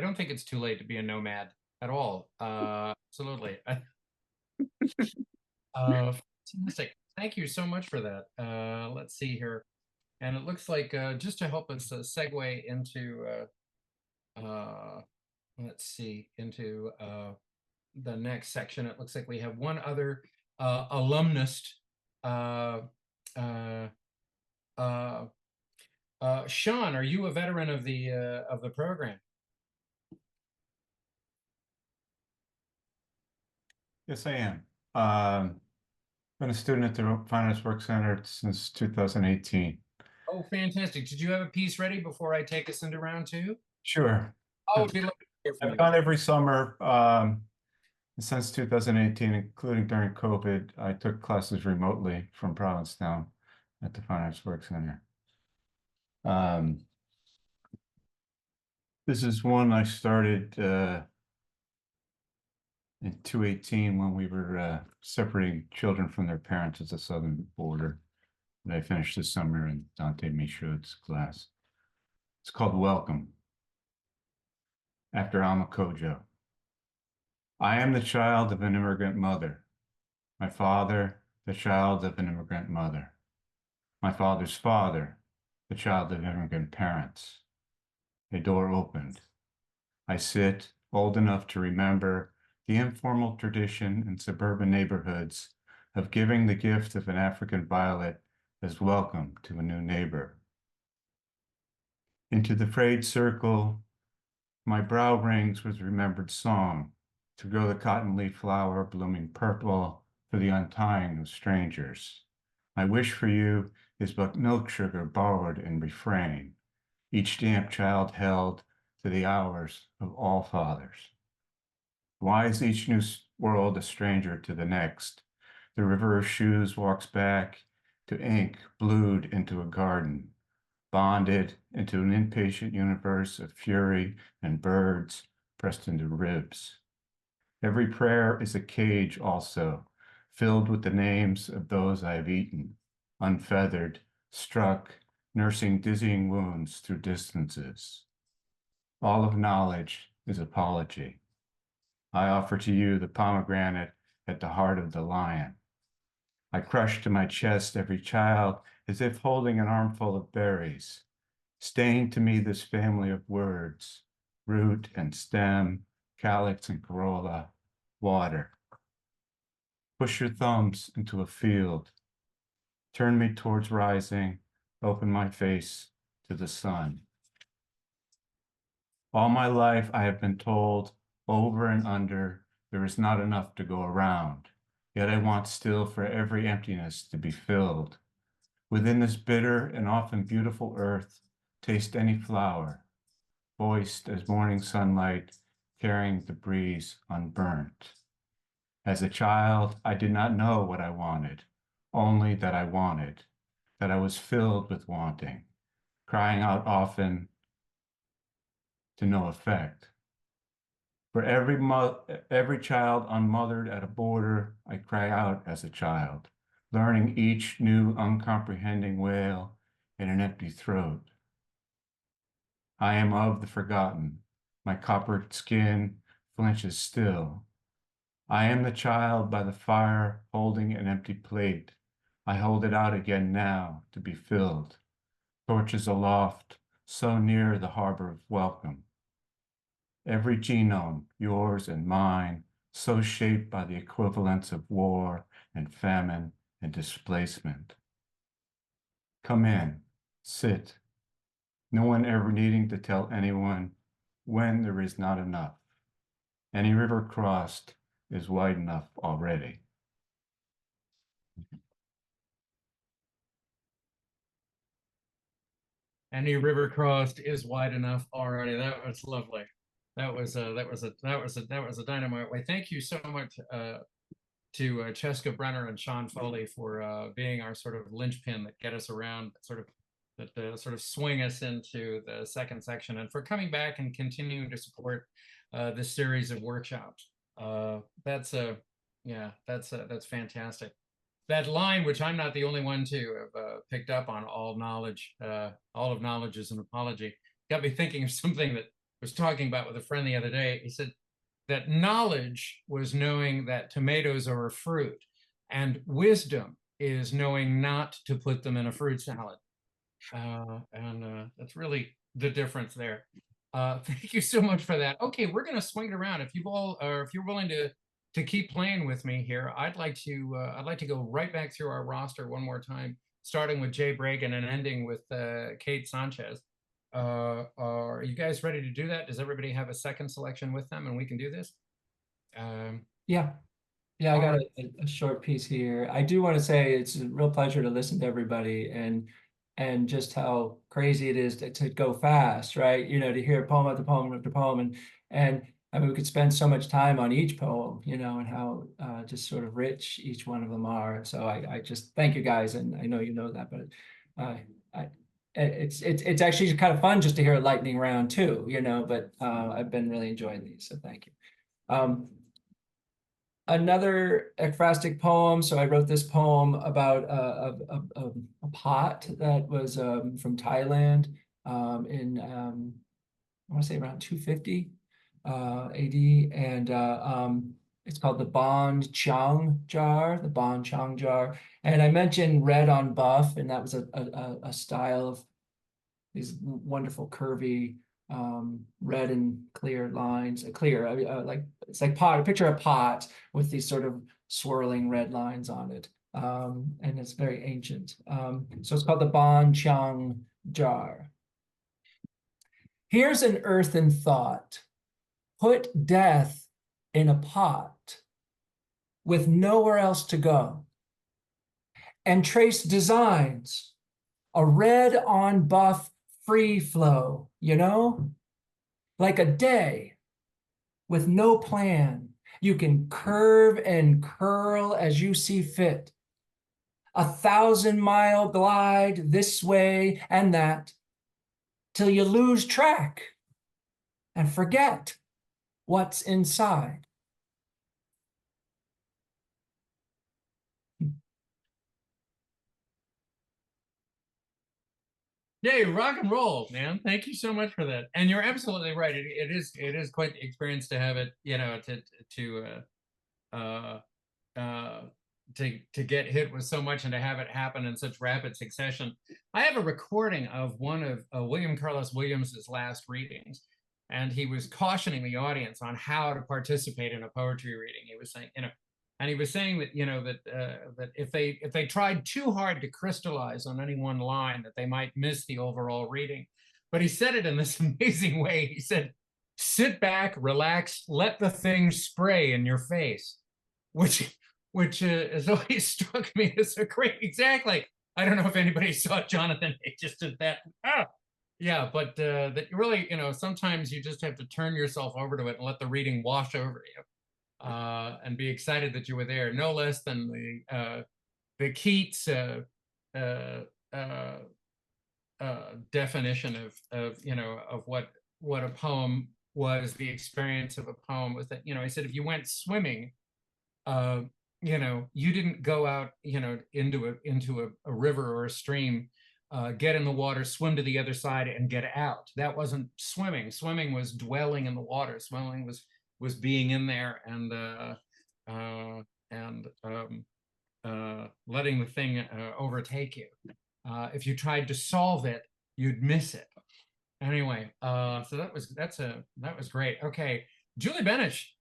don't think it's too late to be a nomad at all. Absolutely. Fantastic. Thank you so much for that. Let's see here. And it looks like just to help us segue into let's see, into the next section, it looks like we have one other alumnus. Uh, uh, uh, Sean, are you a veteran of the program? Yes, I am. Been a student at the Fine Arts Work Center since 2018. Oh, fantastic. Did you have a piece ready before I take us into round two? Sure. Oh, be lucky to hear from I've you. gone every summer since 2018, including during COVID. I took classes remotely from Provincetown at the Fine Arts Work Center. This is one I started in 2018 when we were separating children from their parents at the southern border. And I finished this summer in Dante Michaud's class. It's called Welcome, after Alma Kojo. I am the child of an immigrant mother. My father, the child of an immigrant mother. My father's father, the child of immigrant parents. A door opened. I sit, old enough to remember the informal tradition in suburban neighborhoods of giving the gift of an African violet as welcome to a new neighbor. Into the frayed circle, my brow rings with remembered song, to grow the cotton leaf flower blooming purple for the untying of strangers. My wish for you is but milk sugar borrowed in refrain, each damp child held to the hours of all fathers. Why is each new world a stranger to the next? The river of shoes walks back to ink blued into a garden, bonded into an impatient universe of fury and birds pressed into ribs. Every prayer is a cage also, filled with the names of those I have eaten, unfeathered, struck, nursing dizzying wounds through distances. All of knowledge is apology. I offer to you the pomegranate at the heart of the lion. I crush to my chest every child as if holding an armful of berries. Stain to me this family of words, root and stem, calyx and corolla, water. Push your thumbs into a field. Turn me towards rising, open my face to the sun. All my life, I have been told over and under, there is not enough to go around. Yet I want still for every emptiness to be filled. Within this bitter and often beautiful earth, taste any flower, voiced as morning sunlight, carrying the breeze unburnt. As a child, I did not know what I wanted, only that I wanted, that I was filled with wanting, crying out often to no effect. For every child unmothered at a border, I cry out as a child, learning each new uncomprehending wail in an empty throat. I am of the forgotten. My coppered skin flinches still. I am the child by the fire holding an empty plate. I hold it out again now to be filled. Torches aloft, so near the harbor of welcome. Every genome, yours and mine, so shaped by the equivalence of war and famine and displacement. Come in, sit. No one ever needing to tell anyone when there is not enough. Any river crossed is wide enough already. Any river crossed is wide enough already. That was lovely. That was a dynamite way. Thank you so much to Cheska Brenner and Sean Foley for being our sort of linchpin that get us around, that sort of swing us into the second section, and for coming back and continuing to support this series of workshops. That's fantastic. That line, which I'm not the only one to have picked up on, all of knowledge is an apology, got me thinking of something that I was talking about with a friend the other day. He said that knowledge was knowing that tomatoes are a fruit, and wisdom is knowing not to put them in a fruit salad. And that's really the difference there. Thank you so much for that. Okay, we're going to swing it around. If you're willing to keep playing with me here, I'd like to go right back through our roster one more time, starting with Jay Bragan and ending with Kate Sanchez. Are you guys ready to do that? Does everybody have a second selection with them, and we can do this? Yeah, I got a short piece here. I do want to say it's a real pleasure to listen to everybody and just how crazy it is to go fast, right? You know, to hear poem after poem after poem, and I mean, we could spend so much time on each poem, you know, and how just sort of rich each one of them are. So I just thank you guys, and I know you know that, but it's actually kind of fun just to hear a lightning round too, you know. But I've been really enjoying these, so thank you. Another ekphrastic poem. So I wrote this poem about a pot that was from Thailand in I want to say around 250 AD, and it's called the Bon Chang jar, And I mentioned red on buff, and that was a style of these wonderful curvy red and clear lines, like it's like pot. Picture a pot with these sort of swirling red lines on it, and it's very ancient. So it's called the Bon Chang jar. Here's an earthen thought: put death in a pot with nowhere else to go, and trace designs, a red on buff free flow, you know, like a day with no plan. You can curve and curl as you see fit. 1,000-mile glide this way and that till you lose track and forget what's inside. Yay, rock and roll, man. Thank you so much for that. And you're absolutely right. It is quite the experience to have it, you know, to get hit with so much and to have it happen in such rapid succession. I have a recording of one of William Carlos Williams's last readings, and he was cautioning the audience on how to participate in a poetry reading. He was saying, you know, And he was saying that, you know, that if they tried too hard to crystallize on any one line, that they might miss the overall reading. But he said it in this amazing way. He said, "Sit back, relax, let the thing spray in your face," which has always struck me as a great, exactly. I don't know if anybody saw Jonathan. He just did that. Ah! Yeah, but that really, you know, sometimes you just have to turn yourself over to it and let the reading wash over you. And be excited that you were there, no less than the Keats definition of you know, of what a poem was. The experience of a poem was that, you know, he said if you went swimming, you know, you didn't go out, you know, into a river or a stream, get in the water, swim to the other side, and get out. That wasn't swimming. Swimming was dwelling in the water. Swimming was being in there and letting the thing overtake you. If you tried to solve it, you'd miss it. Anyway, so that was great. Okay, Julie Benish,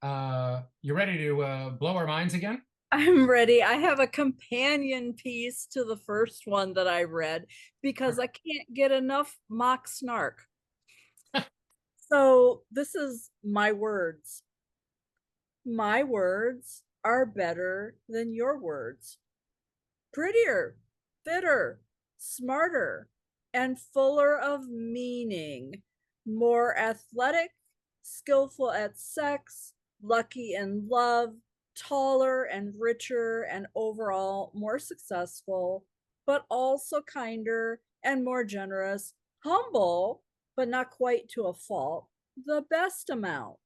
you ready to blow our minds again? I'm ready. I have a companion piece to the first one that I read because I can't get enough mock snark. So this is my words. My words are better than your words. Prettier, fitter, smarter, and fuller of meaning. More athletic, skillful at sex, lucky in love, taller and richer, and overall more successful, but also kinder and more generous, humble, but not quite to a fault, the best amount.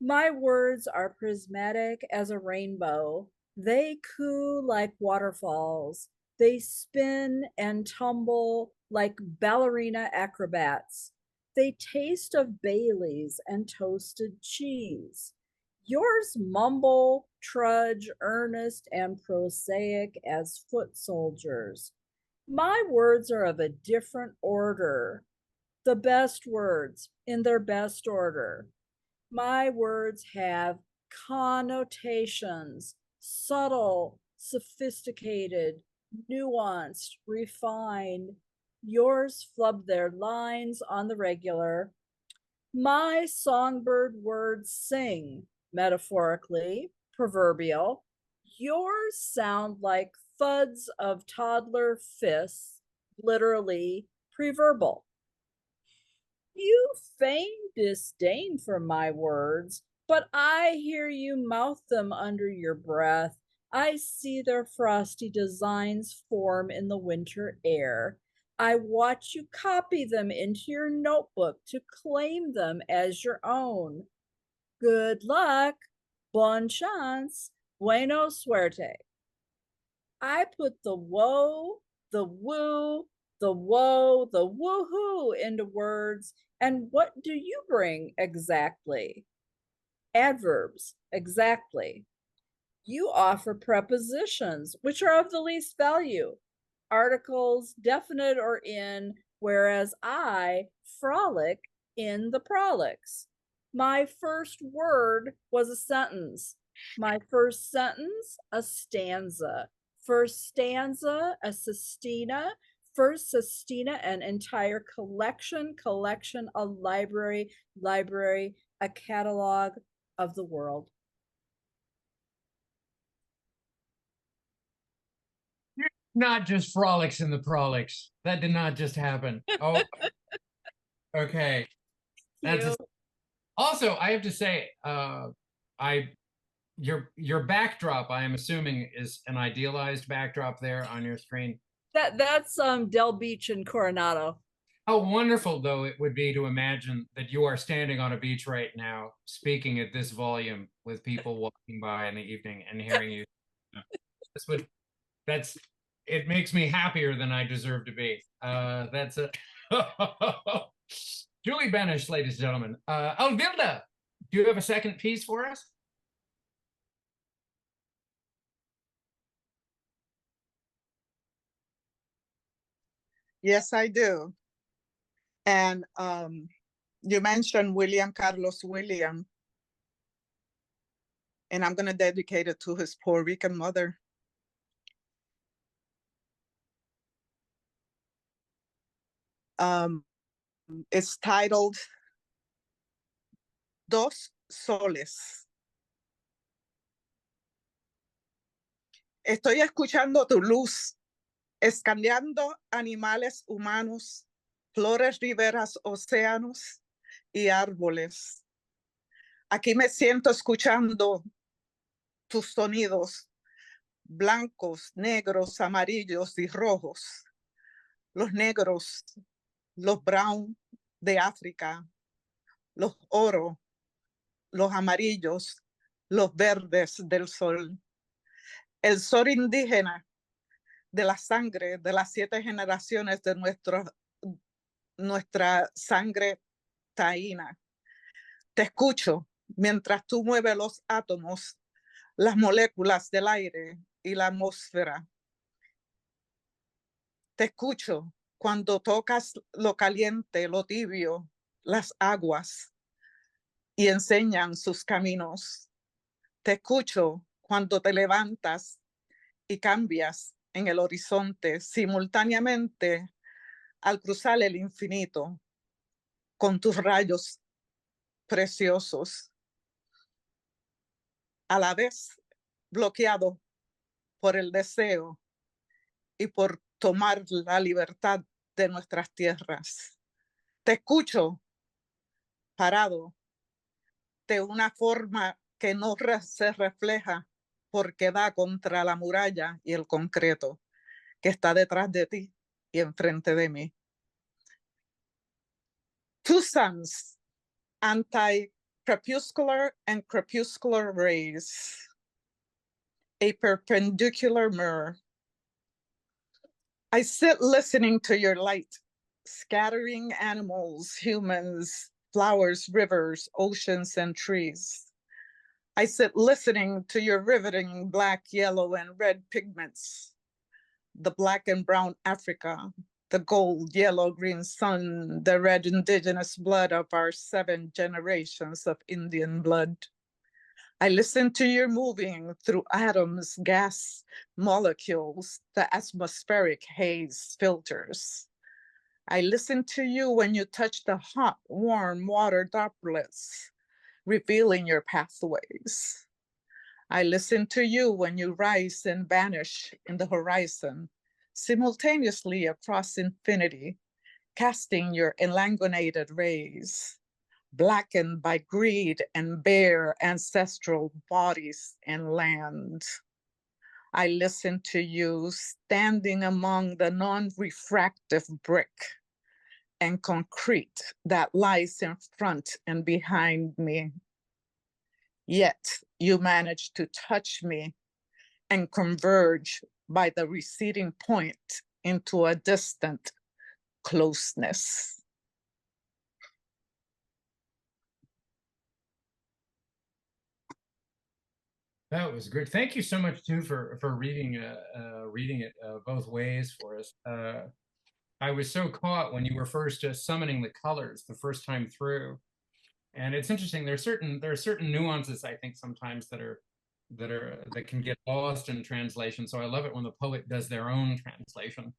My words are prismatic as a rainbow. They coo like waterfalls. They spin and tumble like ballerina acrobats. They taste of Baileys and toasted cheese. Yours mumble, trudge, earnest, and prosaic as foot soldiers. My words are of a different order. The best words in their best order. My words have connotations, subtle, sophisticated, nuanced, refined. Yours flub their lines on the regular. My songbird words sing, metaphorically, proverbial. Yours sound like thuds of toddler fists, literally preverbal. You feign disdain for my words, but I hear you mouth them under your breath. I see their frosty designs form in the winter air. I watch you copy them into your notebook to claim them as your own. Good luck, bon chance, buena suerte. I put the woe, the woo, the woe, the woohoo into words. And what do you bring exactly? Adverbs, exactly. You offer prepositions, which are of the least value. Articles, definite or in, whereas I frolic in the prolix. My first word was a sentence. My first sentence, a stanza. First stanza, a sestina. First sestina, an entire collection, a library, a catalog of the world. Not just frolics in the prolix. That did not just happen. Oh, okay. Also, I have to say, your backdrop, I am assuming, is an idealized backdrop there on your screen. That's Del Beach in Coronado. How wonderful, though, it would be to imagine that you are standing on a beach right now, speaking at this volume with people walking by in the evening and hearing you. It makes me happier than I deserve to be. That's it. Julie Benish, ladies and gentlemen. Alvilda, do you have a second piece for us? Yes, I do. And you mentioned William Carlos Williams. and I'm going to dedicate it to his Puerto Rican mother. It's titled Dos Soles. Estoy escuchando tu luz, escaneando animales humanos, flores, riberas, océanos y árboles. Aquí me siento escuchando tus sonidos, blancos, negros, amarillos y rojos. Los negros, los brown de África, los oro, los amarillos, los verdes del sol. El sol indígena de la sangre de las 7 generaciones de nuestra sangre taína. Te escucho mientras tú mueves los átomos, las moléculas del aire y la atmósfera. Te escucho cuando tocas lo caliente, lo tibio, las aguas y enseñan sus caminos. Te escucho cuando te levantas y cambias en el horizonte simultáneamente al cruzar el infinito con tus rayos preciosos, a la vez bloqueado por el deseo y por tomar la libertad de nuestras tierras. Te escucho parado de una forma que no se refleja porque da contra la muralla y el concreto que está detrás de ti y enfrente de mí. Two suns, anti-crepuscular and crepuscular rays, a perpendicular mirror. I sit listening to your light, scattering animals, humans, flowers, rivers, oceans, and trees. I sit listening to your riveting black, yellow, and red pigments, the black and brown Africa, the gold, yellow, green sun, the red indigenous blood of our 7 generations of Indian blood. I listen to your moving through atoms, gas, molecules, the atmospheric haze filters. I listen to you when you touch the hot, warm water droplets, revealing your pathways. I listen to you when you rise and vanish in the horizon, simultaneously across infinity, casting your elongated rays, blackened by greed and bare ancestral bodies and land. I listen to you standing among the non-refractive brick and concrete that lies in front and behind me. Yet you manage to touch me and converge by the receding point into a distant closeness. That was great. Thank you so much too for reading it both ways for us. I was so caught when you were first summoning the colors the first time through, and it's interesting. There are certain nuances I think sometimes that can get lost in translation. So I love it when the poet does their own translation,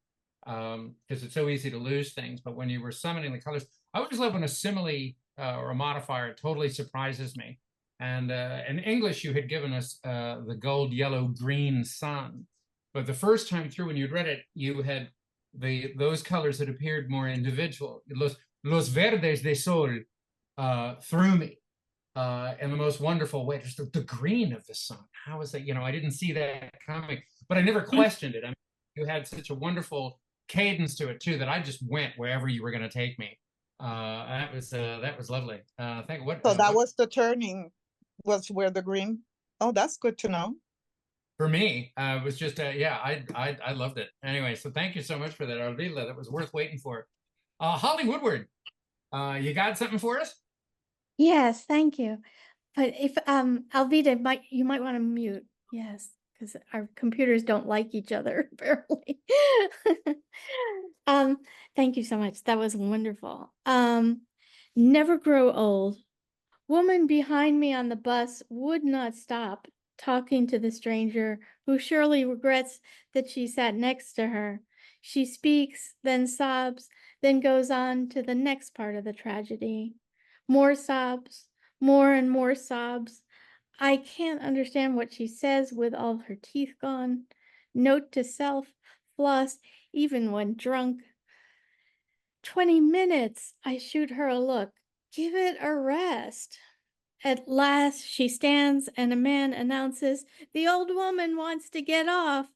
because it's so easy to lose things. But when you were summoning the colors, I always love when a simile or a modifier totally surprises me. And in English, you had given us the gold, yellow, green sun. But the first time through, when you'd read it, you had those colors that appeared more individual. Los verdes de sol through me in the most wonderful way. Just the green of the sun. How is that? You know, I didn't see that coming, but I never questioned it. I mean, you had such a wonderful cadence to it too that I just went wherever you were going to take me. That was lovely. Thank what. So that was the turning. Was where the green. Oh, that's good to know. For me, it was just yeah, I loved it. Anyway, so thank you so much for that, Alvila. That was worth waiting for. Holly Woodward, you got something for us? Yes, thank you. But if Alvida, you might want to mute. Yes, because our computers don't like each other, apparently. Thank you so much. That was wonderful. Never grow old. Woman behind me on the bus would not stop talking to the stranger, who surely regrets that she sat next to her. She speaks, then sobs, then goes on to the next part of the tragedy. More sobs, more and more sobs. I can't understand what she says with all her teeth gone. Note to self, floss even when drunk. 20 minutes, I shoot her a look. Give it a rest. At last she stands and a man announces, "The old woman wants to get off."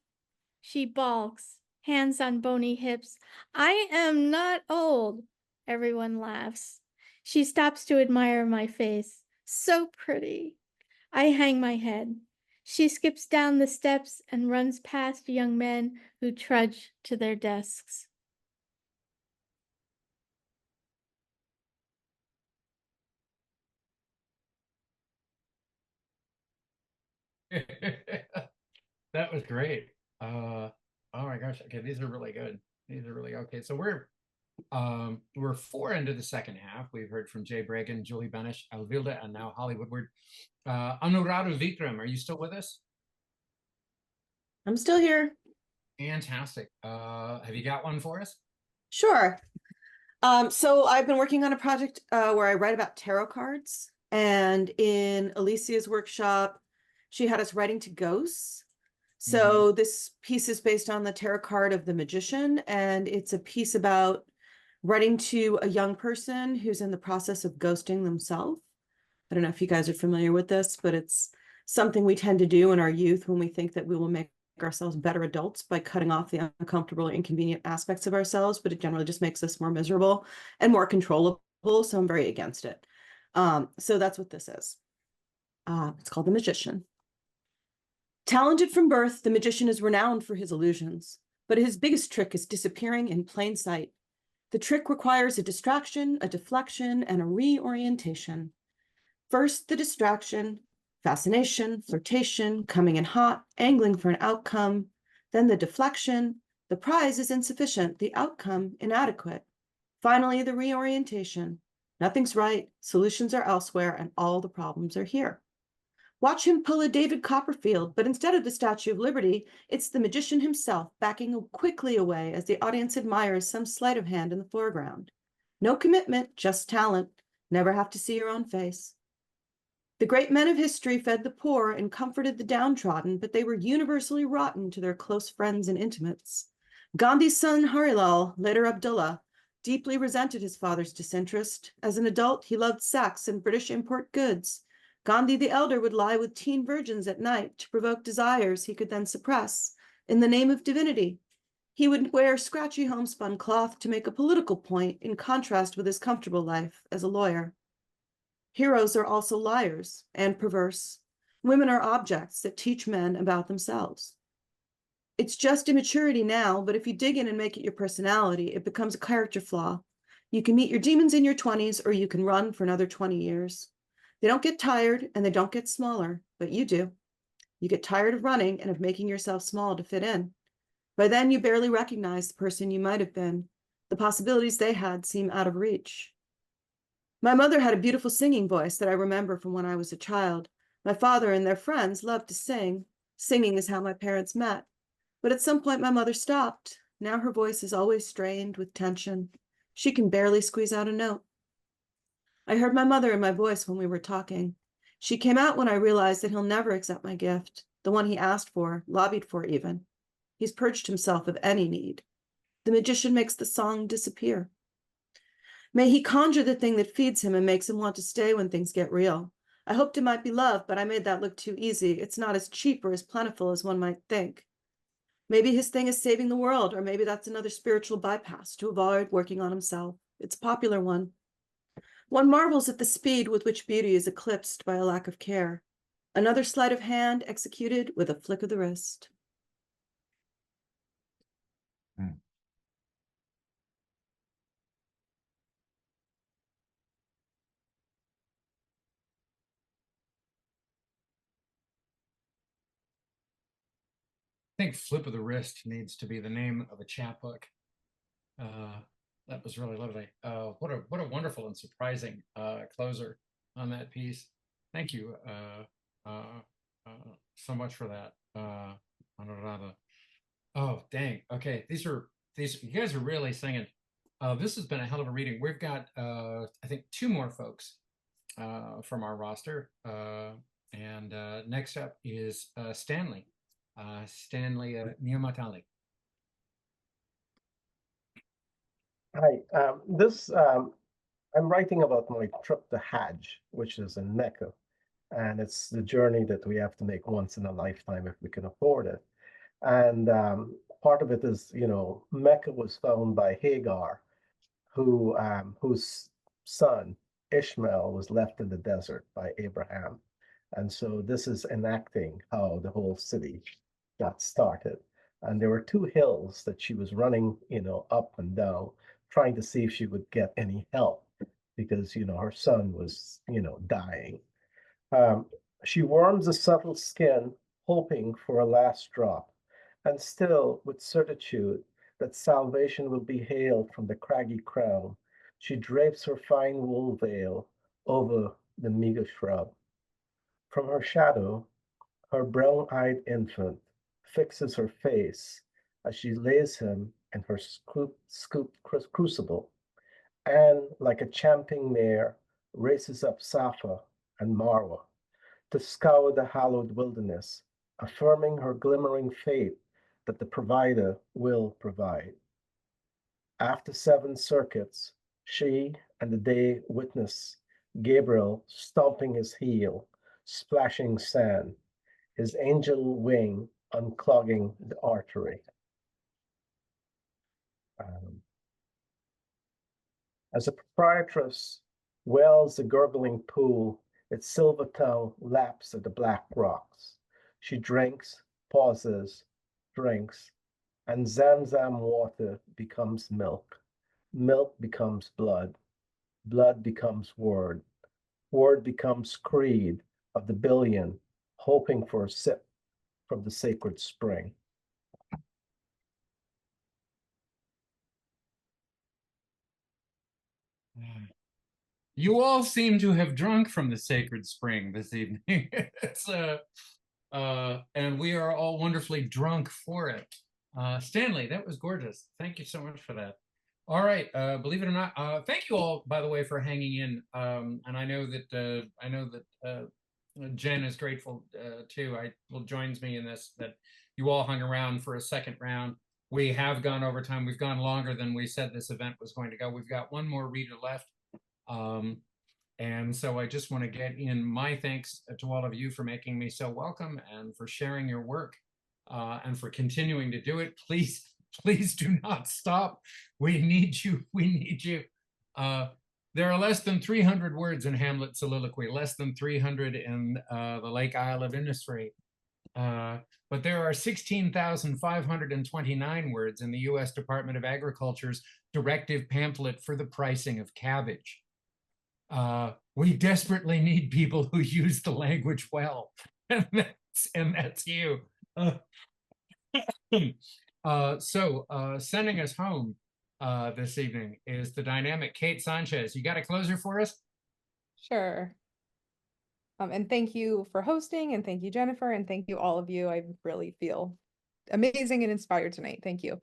She balks, hands on bony hips. "I am not old." Everyone laughs. She stops to admire my face. So pretty. I hang my head. She skips down the steps and runs past young men who trudge to their desks. That was great. Oh my gosh. Okay, these are really good. These are really okay. So we're 4 into the second half. We've heard from Jay Bregan, Julie Benish, Alvilda, and now Holly Woodward. Anuradu Vikram, are you still with us? I'm still here. Fantastic. Have you got one for us? Sure. So I've been working on a project where I write about tarot cards, and in Alicia's workshop, she had us writing to ghosts. So this piece is based on the tarot card of the magician, and it's a piece about writing to a young person who's in the process of ghosting themselves. I don't know if you guys are familiar with this, but it's something we tend to do in our youth when we think that we will make ourselves better adults by cutting off the uncomfortable or inconvenient aspects of ourselves, but it generally just makes us more miserable and more controllable. So I'm very against it. So that's what this is. It's called The Magician. Talented from birth, the magician is renowned for his illusions, but his biggest trick is disappearing in plain sight. The trick requires a distraction, a deflection, and a reorientation. First, the distraction, fascination, flirtation, coming in hot, angling for an outcome. Then the deflection, the prize is insufficient, the outcome inadequate. Finally, the reorientation. Nothing's right, solutions are elsewhere, and all the problems are here. Watch him pull a David Copperfield, but instead of the Statue of Liberty, it's the magician himself backing quickly away as the audience admires some sleight of hand in the foreground. No commitment, just talent. Never have to see your own face. The great men of history fed the poor and comforted the downtrodden, but they were universally rotten to their close friends and intimates. Gandhi's son Harilal, later Abdullah, deeply resented his father's disinterest. As an adult, he loved sex and British import goods. Gandhi the elder would lie with teen virgins at night to provoke desires he could then suppress in the name of divinity. He would wear scratchy homespun cloth to make a political point in contrast with his comfortable life as a lawyer. Heroes are also liars and perverse. Women are objects that teach men about themselves. It's just immaturity now, but if you dig in and make it your personality, it becomes a character flaw. You can meet your demons in your 20s, or you can run for another 20 years. They don't get tired and they don't get smaller, but you do. You get tired of running and of making yourself small to fit in. By then, you barely recognize the person you might have been. The possibilities they had seem out of reach. My mother had a beautiful singing voice that I remember from when I was a child. My father and their friends loved to sing. Singing is how my parents met. But at some point, my mother stopped. Now her voice is always strained with tension. She can barely squeeze out a note. I heard my mother in my voice when we were talking. She came out when I realized that he'll never accept my gift, the one he asked for, lobbied for even. He's purged himself of any need. The magician makes the song disappear. May he conjure the thing that feeds him and makes him want to stay when things get real. I hoped it might be love, but I made that look too easy. It's not as cheap or as plentiful as one might think. Maybe his thing is saving the world, or maybe that's another spiritual bypass to avoid working on himself. It's a popular one. One marvels at the speed with which beauty is eclipsed by a lack of care. Another sleight of hand executed with a flick of the wrist. I think Flip of the Wrist needs to be the name of a chapbook. That was really lovely. What a wonderful and surprising closer. on that piece. Thank you so much for that. Oh, dang. Okay, these you guys are really singing. This has been a hell of a reading. We've got I think 2 more folks from our roster. And next up is Stanley. Stanley Niamatali. Hi, I'm writing about my trip to Hajj, which is in Mecca. And it's the journey that we have to make once in a lifetime if we can afford it. And part of it is, Mecca was found by Hagar, whose son Ishmael was left in the desert by Abraham. And so this is enacting how the whole city got started. And there were 2 hills that she was running, up and down, trying to see if she would get any help because, her son was, dying. Um, she warms the subtle skin, hoping for a last drop, and still with certitude that salvation will be hailed from the craggy crown, she drapes her fine wool veil over the meager shrub. From her shadow, her brown-eyed infant fixes her face as she lays him in her scooped crucible, and like a champing mare, races up Safa and Marwa to scour the hallowed wilderness, affirming her glimmering faith that the provider will provide. After 7 circuits, she and the day witness Gabriel stomping his heel, splashing sand, his angel wing unclogging the artery. As a proprietress wells the gurgling pool, its silver tongue laps at the black rocks. She drinks, pauses, drinks, and Zamzam water becomes milk. Milk becomes blood. Blood becomes word. Word becomes creed of the billion, hoping for a sip from the sacred spring. You all seem to have drunk from the sacred spring this evening. It's and we are all wonderfully drunk for it. Stanley, that was gorgeous. Thank you so much for that. All right, believe it or not, thank you all, by the way, for hanging in. And I know that Jen is grateful too. Joins me in this, that you all hung around for a second round. We have gone over time. We've gone longer than we said this event was going to go. We've got 1 more reader left. And so I just want to get in my thanks to all of you for making me so welcome and for sharing your work and for continuing to do it. Please do not stop. We need you. We need you. There are less than 300 words in Hamlet soliloquy, less than 300 in the Lake Isle of Industry. But there are 16,529 words in the U.S. Department of Agriculture's directive pamphlet for the pricing of cabbage. We desperately need people who use the language well, and that's you. So sending us home this evening is the dynamic Kate Sanchez. You got a closer for us? Sure. And thank you for hosting, and thank you, Jennifer, and thank you all of you. I really feel amazing and inspired tonight. Thank you.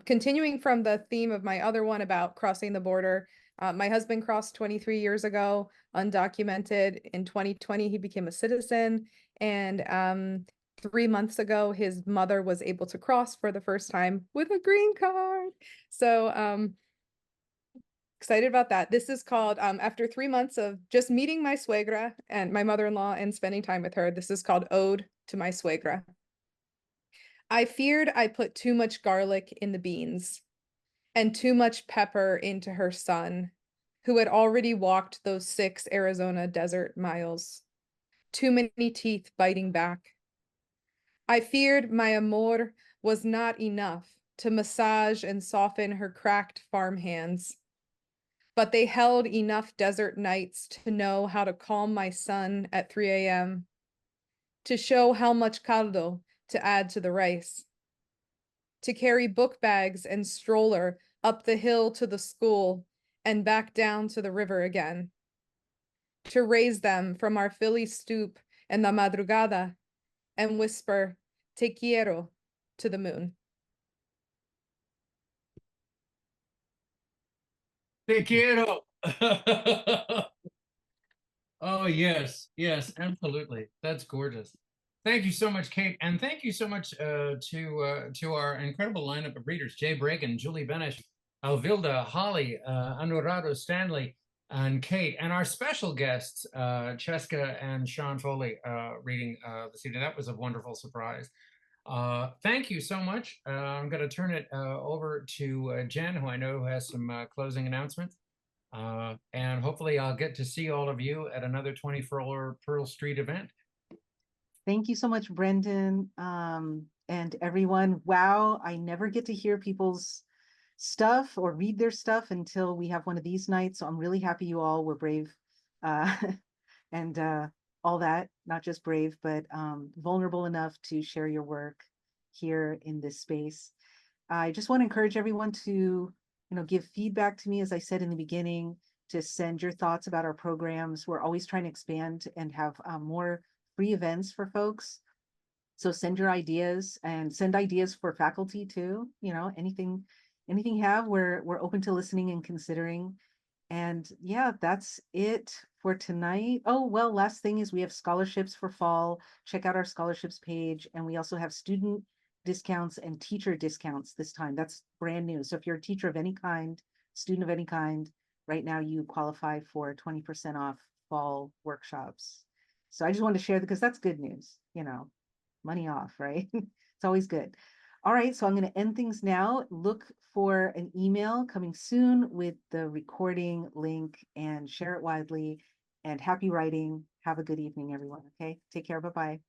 Continuing from the theme of my other one about crossing the border, my husband crossed 23 years ago, undocumented. In 2020, he became a citizen. And 3 months ago, his mother was able to cross for the first time with a green card. So excited about that. This is called, after 3 months of just meeting my suegra and my mother-in-law and spending time with her, this is called Ode to My Suegra. I feared I put too much garlic in the beans and too much pepper into her son, who had already walked those 6 Arizona desert miles, too many teeth biting back. I feared my amor was not enough to massage and soften her cracked farm hands, but they held enough desert nights to know how to calm my son at 3 a.m., to show how much caldo to add to the rice, to carry book bags and stroller up the hill to the school and back down to the river again, to raise them from our Philly stoop in the madrugada and whisper, te quiero, to the moon. Te quiero. Oh, yes, yes, absolutely. That's gorgeous. Thank you so much, Kate. And thank you so much to our incredible lineup of readers, Jay Bragan, Julie Benish, Alvilda, Holly, Anurado Stanley, and Kate, and our special guests, Cheska and Sean Foley, reading this evening. That was a wonderful surprise. Thank you so much. I'm going to turn it over to Jen, who I know has some closing announcements. And hopefully I'll get to see all of you at another 24 Pearl Street event. Thank you so much, Brendan, and everyone. Wow, I never get to hear people's stuff or read their stuff until we have one of these nights. So I'm really happy you all were brave and all that, not just brave, but vulnerable enough to share your work here in this space. I just want to encourage everyone to, give feedback to me, as I said in the beginning, to send your thoughts about our programs. We're always trying to expand and have more free events for folks. So send your ideas and send ideas for faculty too. Anything you have, we're open to listening and considering. And yeah, that's it for tonight. Oh, well, last thing is we have scholarships for fall. Check out our scholarships page. And we also have student discounts and teacher discounts this time. That's brand new. So if you're a teacher of any kind, student of any kind, right now you qualify for 20% off fall workshops. So I just wanted to share that because that's good news, money off, right? It's always good. All right, so I'm going to end things now. Look for an email coming soon with the recording link and share it widely. And happy writing. Have a good evening, everyone. Okay, take care. Bye-bye.